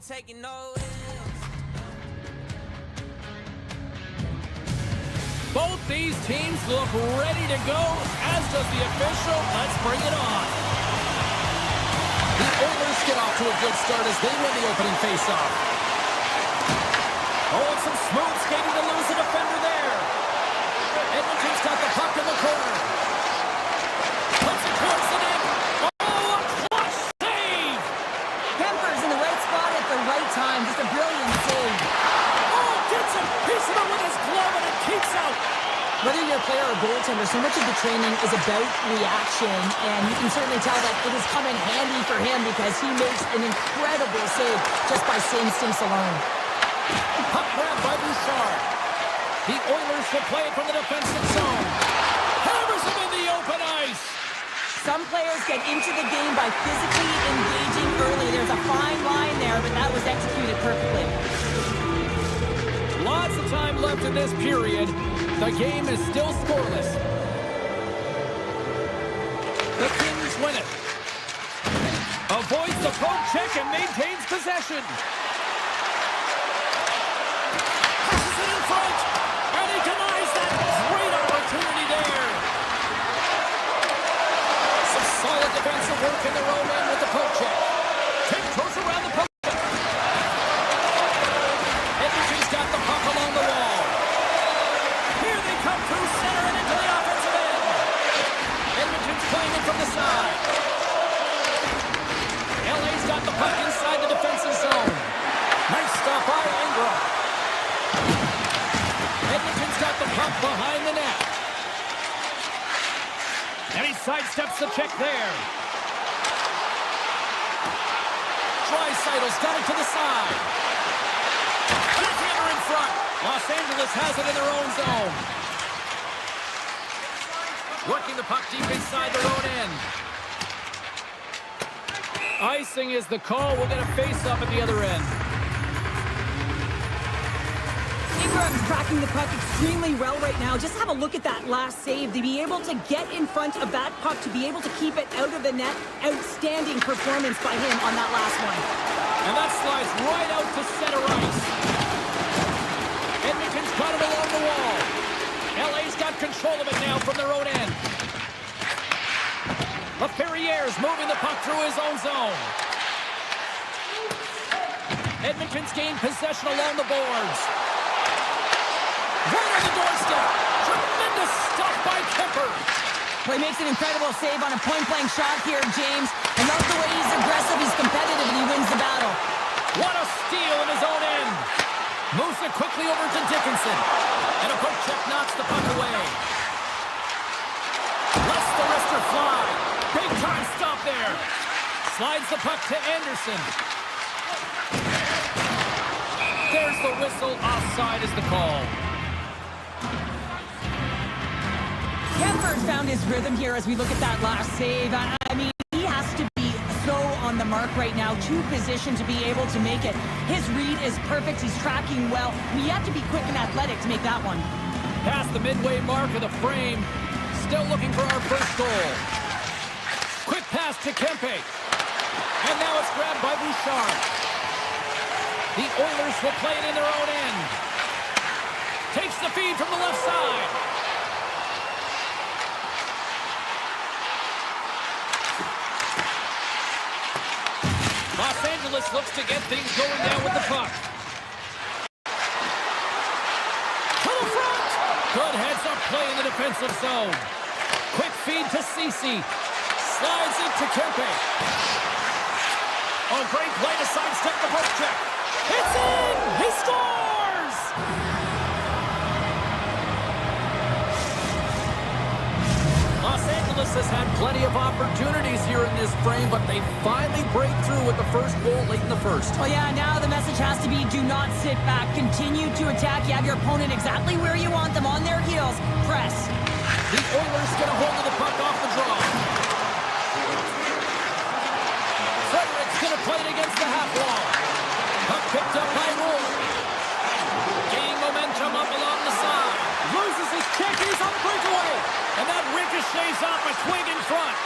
taking no L's. Both these teams look ready to go, as does the official. Let's bring it on. The Oilers get off to a good start as they win the opening faceoff. Oh, and some smooth skating to lose a defender there. Edmonton's got the puck in the corner. Puts it towards the net. Oh, a clutch save! Kemper's in the right spot at the right time. Just a brilliant save. Oh, gets a piece of it with his glove and it keeps out. Whether you're a player or goaltender, so much of the training is about reaction, and you can certainly tell that it has come in handy for him because he makes an incredible save just by instincts alone. Puck grabbed by Bouchard. The Oilers will play it from the defensive zone. Hammers him in the open ice. Some players get into the game by physically engaging early. There's a fine line there, but that was executed perfectly. Lots of time left in this period. The game is still scoreless. The Kings win it. Avoids the poke check and maintains possession. Passes it in front. And he denies that. Great opportunity there. Some solid defensive work in their own end with the poke check. Tiptoes around the poke check. Edmonton's got the puck along the wall. Here they come through center and into the offensive end. Edmonton's playing it from the side. LA's got the puck inside the defensive zone. Nice stop by Ingram. Edmonton's got the puck behind the net. And he sidesteps the check there. Draisaitl's got it to the side. Backhander in front. Los Angeles has it in their own zone. Working the puck deep inside their own end. Icing is the call. We'll get a face-up at the other end. Ingram's tracking the puck extremely well right now. Just have a look at that last save. To be able to get in front of that puck, to be able to keep it out of the net, outstanding performance by him on that last one. And that slides right out to center ice. Edmonton's got it along the wall. LA's got control of it now from their own end. Laferriere's moving the puck through his own zone. Edmonton's gained possession along the boards. Right on the doorstep. Tremendous stuff by Kemper. Well, he makes an incredible save on a point-blank shot here, James. I love the way he's aggressive, he's competitive, and he wins the battle. What a steal in his own end. Moves it quickly over to Dickinson. And a poke check knocks the puck away. Lets the wrister fly. Big time stop there. Slides the puck to Anderson. There's the whistle. Offside is the call. Kemper's found his rhythm here as we look at that last save. I mean, he has to be so on the mark right now, too positioned to be able to make it. His read is perfect. He's tracking well. We have to be quick and athletic to make that one. Past the midway mark of the frame. Still looking for our first goal. Quick pass to Kempe. And now it's grabbed by Bouchard. The Oilers will play it in their own end. Takes the feed from the left side. Los Angeles looks to get things going down with the puck. To the front! Good heads-up play in the defensive zone. Quick feed to Ceci. Slides it to Kempe. Oh, great play to sidestep the poke check. It's in! He scores! Los Angeles has had plenty of opportunities here in this frame, but they finally break through with the first goal late in the first. Well, yeah, now the message has to be do not sit back. Continue to attack. You have your opponent exactly where you want them, on their heels. Press. The Oilers get a hold of the puck off the draw. Frederick's going to play it against the half wall. Puck picked up by Moore. Gaining momentum up along the side. Loses his kick. He's on the breakaway. And that ricochets off a twig in front.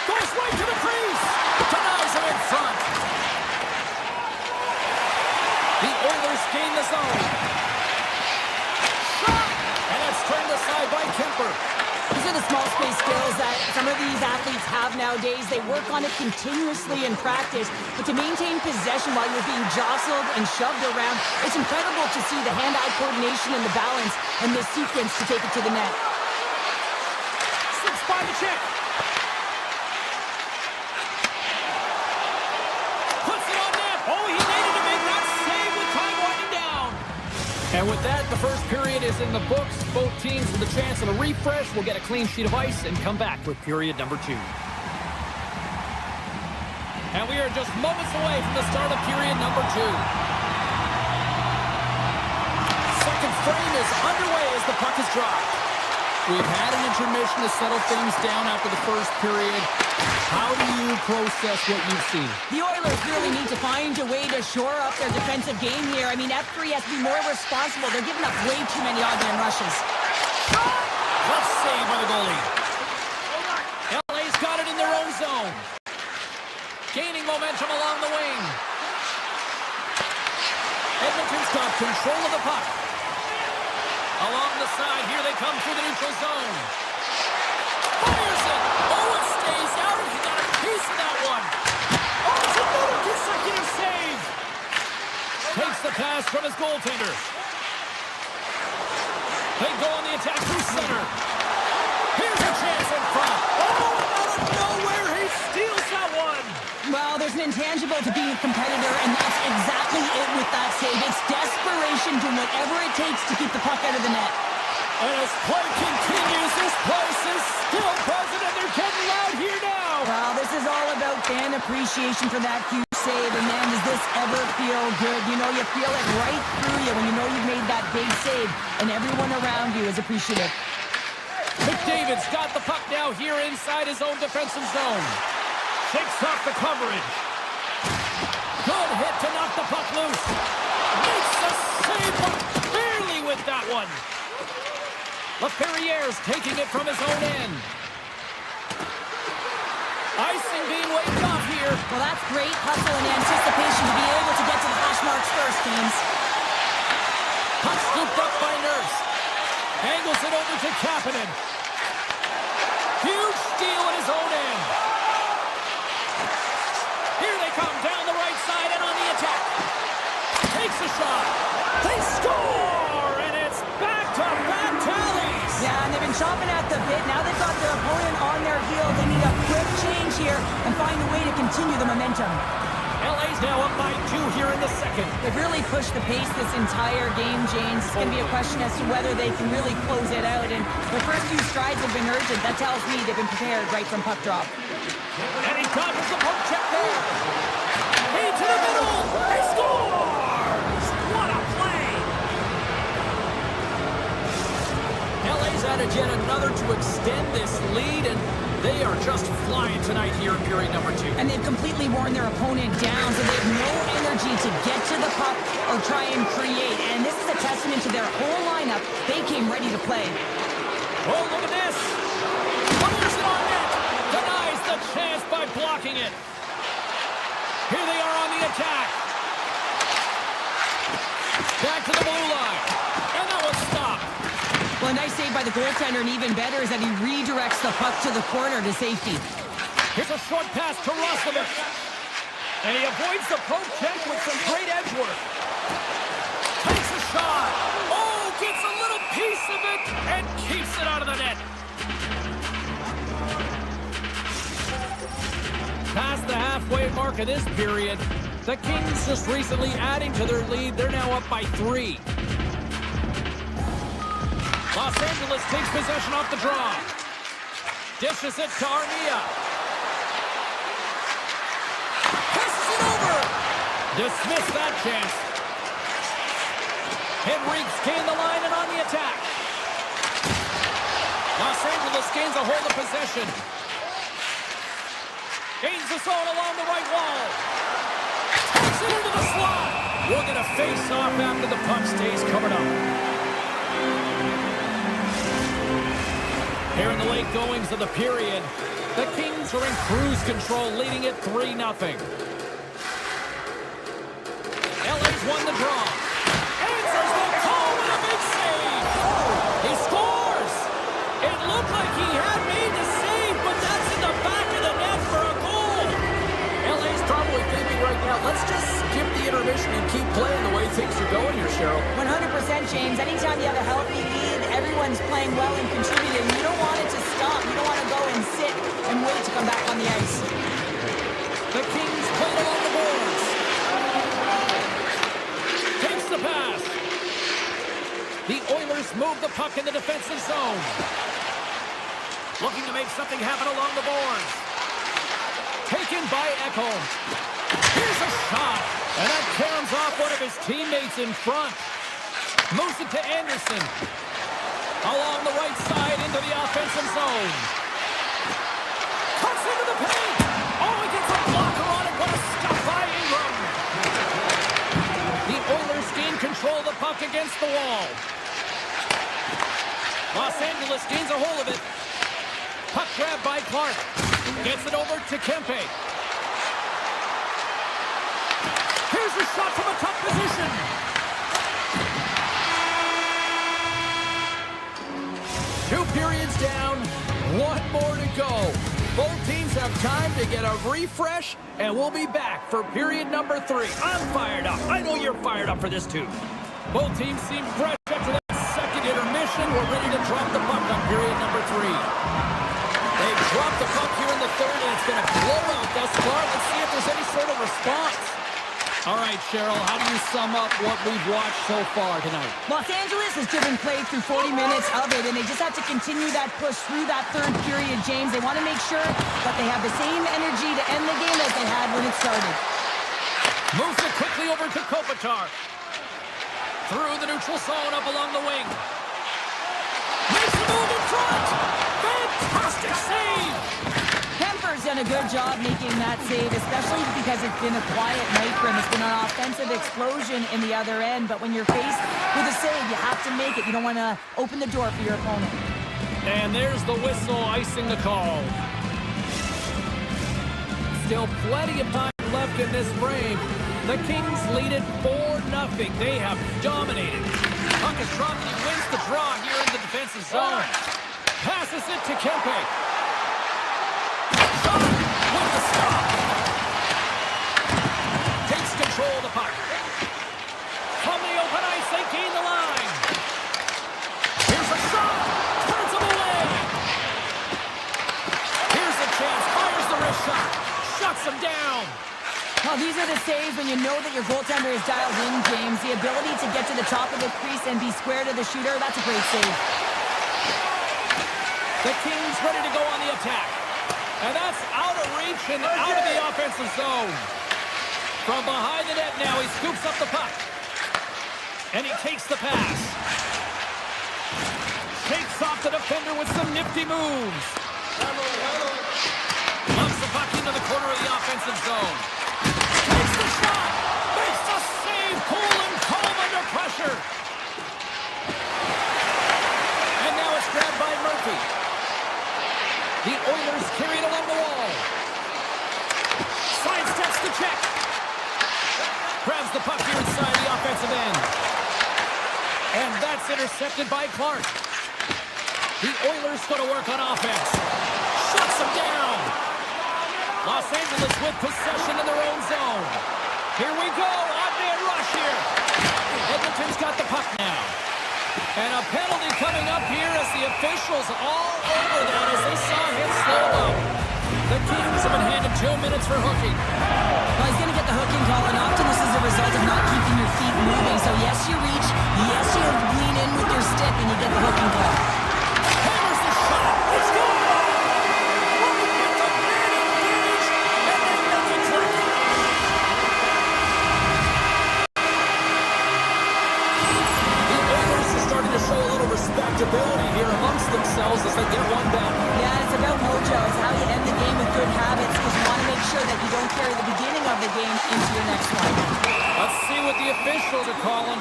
Goes right to the crease. Denies him in front. gain the zone. Shot! And it's turned aside by Kemper. These are the small space skills that some of these athletes have nowadays. They work on it continuously in practice. But to maintain possession while you're being jostled and shoved around, it's incredible to see the hand-eye coordination and the balance in this sequence to take it to the net. Slips by the check. Puts it on net. Oh, he needed to make that save with time winding down. And with that, the first period is in the books. Both teams with a chance at a refresh will get a clean sheet of ice and come back with period number 2. And we are just moments away from the start of period number 2. Second frame is underway as the puck is dropped. We've had an intermission to settle things down after the first period. How do you process what you've seen? The Oilers really need to find a way to shore up their defensive game here. I mean, F3 has to be more responsible. They're giving up way too many odd man rushes. Tough save by the goalie. LA's got it in their own zone. Gaining momentum along the wing. Edmonton's got control of the puck. Along the side, here they come through the neutral zone. Fires it! Oh, it stays out. He got a piece of that one. Oh, it's another consecutive save. Takes the pass from his goaltender. They go on the attack through center. Here's a chance in front. Oh, out of nowhere, he steals that one. Well, there's an intangible to being a competitor, and that's exactly it with that save. It's desperation, doing whatever it takes to keep the puck out of the net. And as play continues, this place is still present, and they're getting loud here now. Well, this is all about fan appreciation for that huge save, and man, does this ever feel good. You know, you feel it right through you when you know you've made that big save, and everyone around you is appreciative. McDavid's got the puck now here inside his own defensive zone. Shakes off the coverage. Good hit to knock the puck loose. Makes the save, but barely with that one. LaFerriere's taking it from his own end. Icing being waved off here. Well, that's great hustle and anticipation to be able to get to the hash marks first, teams. Puck scooped up by Nurse. Angles it over to Kapanen. Huge steal at his own end. Here they come down the right side and on the attack. Takes a shot. They score! And it's back-to-back tallies. Yeah, and they've been chopping at the bit. Now they've got their opponent on their heel. They need a quick change here and find a way to continue the momentum. LA's now up by 2 here in the second. They've really pushed the pace this entire game, James. It's going to be a question as to whether they can really close it out. And the first few strides have been urgent. That tells me they've been prepared right from puck drop. And he dodges the poke check there. Into the middle. He scores! What a play! LA's added yet another to extend this lead, and they are just flying tonight here in period number 2. And they've completely worn their opponent down, so they have no energy to get to the puck or try and create. And this is a testament to their whole lineup. They came ready to play. Oh, look at this. Fires it on net. Denies the chance by blocking it. Here they are on the attack. Back to the blue line. And that was stopped. Well, a nice save by the goaltender, and even better is that he redirects the puck to the corner to safety. Here's a short pass to Roslovic. And he avoids the poke check with some great edge work. Takes a shot. Oh, gets a little piece of it and keeps it out of the net. Past the halfway mark of this period, the Kings just recently adding to their lead. They're now up by 3. Los Angeles takes possession off the draw. Dishes it to Armia. Passes it over. Dismiss that chance. Henrique's gained the line and on the attack. Los Angeles gains a hold of possession. Gains the zone along the right wall. Takes it into the slot. We're going to face off after the puck stays coming up. Here in the late goings of the period, the Kings are in cruise control, leading it 3-0. LA's won the draw. time you have a healthy lead, everyone's playing well and contributing. You don't want it to stop. You don't want to go and sit and wait to come back on the ice. The Kings play it along the boards. Takes the pass. The Oilers move the puck in the defensive zone. Looking to make something happen along the boards. Taken by Ekholm. Here's a shot. And that caroms off one of his teammates in front. Moves it to Anderson. Along the right side into the offensive zone. Cuts into the paint. Oh, he gets a blocker on it. What a stop by Ingram. The Oilers gain control of the puck against the wall. Los Angeles gains a hold of it. Puck grab by Clark. Gets it over to Kempe. Here's a shot from a tough position. Two periods down, one more to go. Both teams have time to get a refresh, and we'll be back for period number 3. I'm fired up. I know you're fired up for this too. Both teams seem fresh after that second intermission. We're ready to drop the puck on period number 3. They drop the puck here in the third, and it's going to blow out thus far. Let's see if there's any sort of response. All right, Cheryl, how do you sum up what we've watched so far tonight? Los Angeles has driven play through 40 minutes of it, and they just have to continue that push through that third period, James. They want to make sure that they have the same energy to end the game as they had when it started. Moves it quickly over to Kopitar. Through the neutral zone, up along the wing. Makes the move in front! Fantastic save! Kemper's done a good job making that save, especially because it's been a quiet night for him. It's been an offensive explosion in the other end, but when you're faced with a save, you have to make it. You don't want to open the door for your opponent. And there's the whistle icing the call. Still plenty of time left in this frame. The Kings lead it 4-0. They have dominated. Puck is dropped and he wins the draw here in the defensive zone. Passes it to Kempe. Shot with the stop. Takes control of the puck. From the open ice, they gain the line. Here's a shot. Turns him away. Here's a chance. Fires the wrist shot. Shuts him down. Well, these are the saves when you know that your goaltender is dialed in, James. The ability to get to the top of the crease and be square to the shooter, that's a great save. The Kings ready to go on the attack. And that's out of reach and out of the offensive zone. From behind the net now, he scoops up the puck. And he takes the pass. Takes off the defender with some nifty moves. Lumps the puck into the corner of the offensive zone. Takes the shot. Makes the save. Cool and calm under pressure. And now it's grabbed by Murphy. The Oilers carry it along the wall. Sidesteps the check. Grabs the puck here inside the offensive end. And that's intercepted by Clark. The Oilers going to work on offense. Shuts them down. Los Angeles with possession in their own zone. Here we go. Odd man rush here. Edmonton's got the puck now. And a penalty coming up here as the officials all over that as they saw him slow up. The Kings have been handed 2 minutes for hooking. Well, he's going to get the hooking call, and often this is a result of not keeping your feet moving. So yes, you reach, yes, you lean in with your stick, and you get the hooking call. Hammers the shot. It's good. Respectability here amongst themselves as they get one back. Yeah, it's about mojo. It's how you end the game with good habits because you want to make sure that you don't carry the beginning of the game into your next one. Let's see what the officials are calling.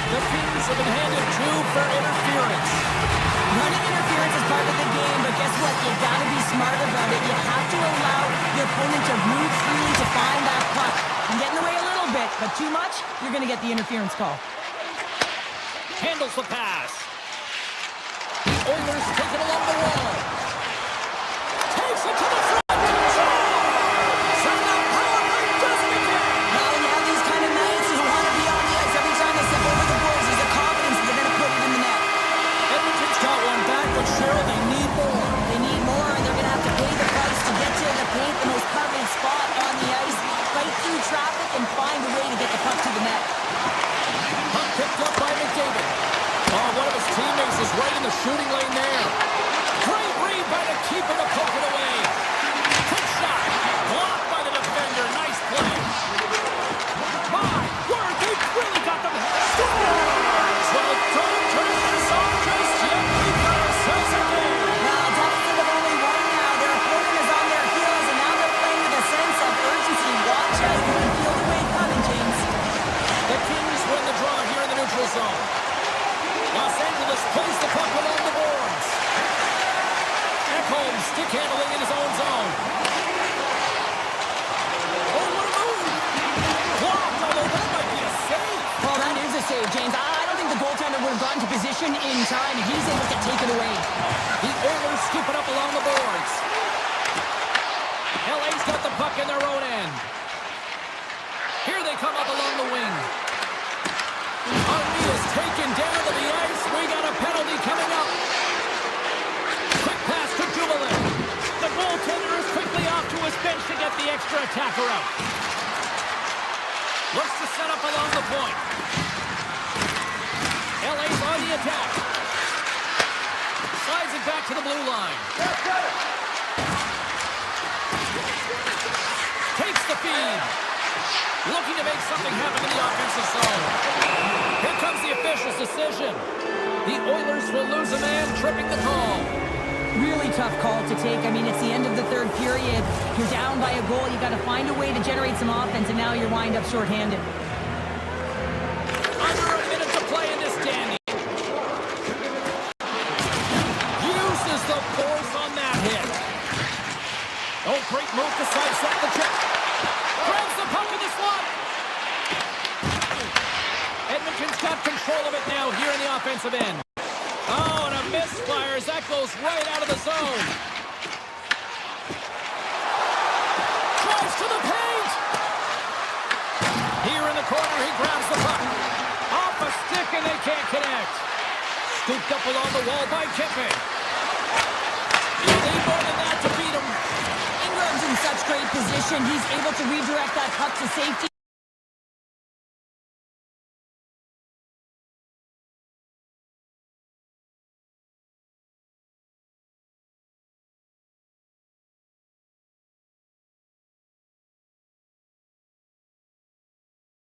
The Kings have been handed 2 for interference. Running interference is part of the game, but guess what? You got to be smart about it. You have to allow your opponent to move freely to find that puck. You get in the way a little bit, but too much, you're going to get the interference call. Handles the pass. The Oilers take it along the wall. Takes it to the front. Now when you have these kind of nights, you want to be on the ice every time they step over the shooting lane there. Great read by the keeper to poke it away. Quick shot. Blocked by the defender. Nice play. My word, they've really got them. Scores! Well, don't turn this off just yet. We've got ourselves a game. Well, deficit of only one now. Their opponent is on their heels, and now they're playing with a sense of urgency. Watch as you can feel the wave coming, James. The Kings win the draw here in the neutral zone. Los Angeles plays the puck along the boards. Ekholm stick handling in his own zone. Oh, what a move! Blocked, although that might be a save. Well, that is a save, James. I don't think the goaltender would have gotten to position in time, and he's able to take it away. The Oilers scoop it up along the boards. LA's got the puck in their own end. Here they come up along the wing. Armia is taken down to the ice. We got a penalty coming up. Quick pass to Dumoulin. The goaltender is quickly off to his bench to get the extra attacker out. Looks to set up along the point. LA's on the attack. Slides it back to the blue line. Takes the feed. Looking to make something happen in the offensive zone. Here comes the official's decision. The Oilers will lose a man, tripping the call. Really tough call to take. I mean, it's the end of the third period. You're down by a goal. You got to find a way to generate some offense, and now you're wind up shorthanded. Under a minute to play in this dandy. Uses the force on that hit. Oh, great move to sidestep the check. Grabs the puck in the slot. Edmonton's got control of it now here in the offensive end. Oh, and a misfire as that goes right out of the zone. Drives to the paint. Here in the corner, he grabs the puck. Off a stick, and they can't connect. Scooped up along the wall by Kipping. You need more than that to beat him. Ingram's in such great position. He's able to redirect that puck to safety.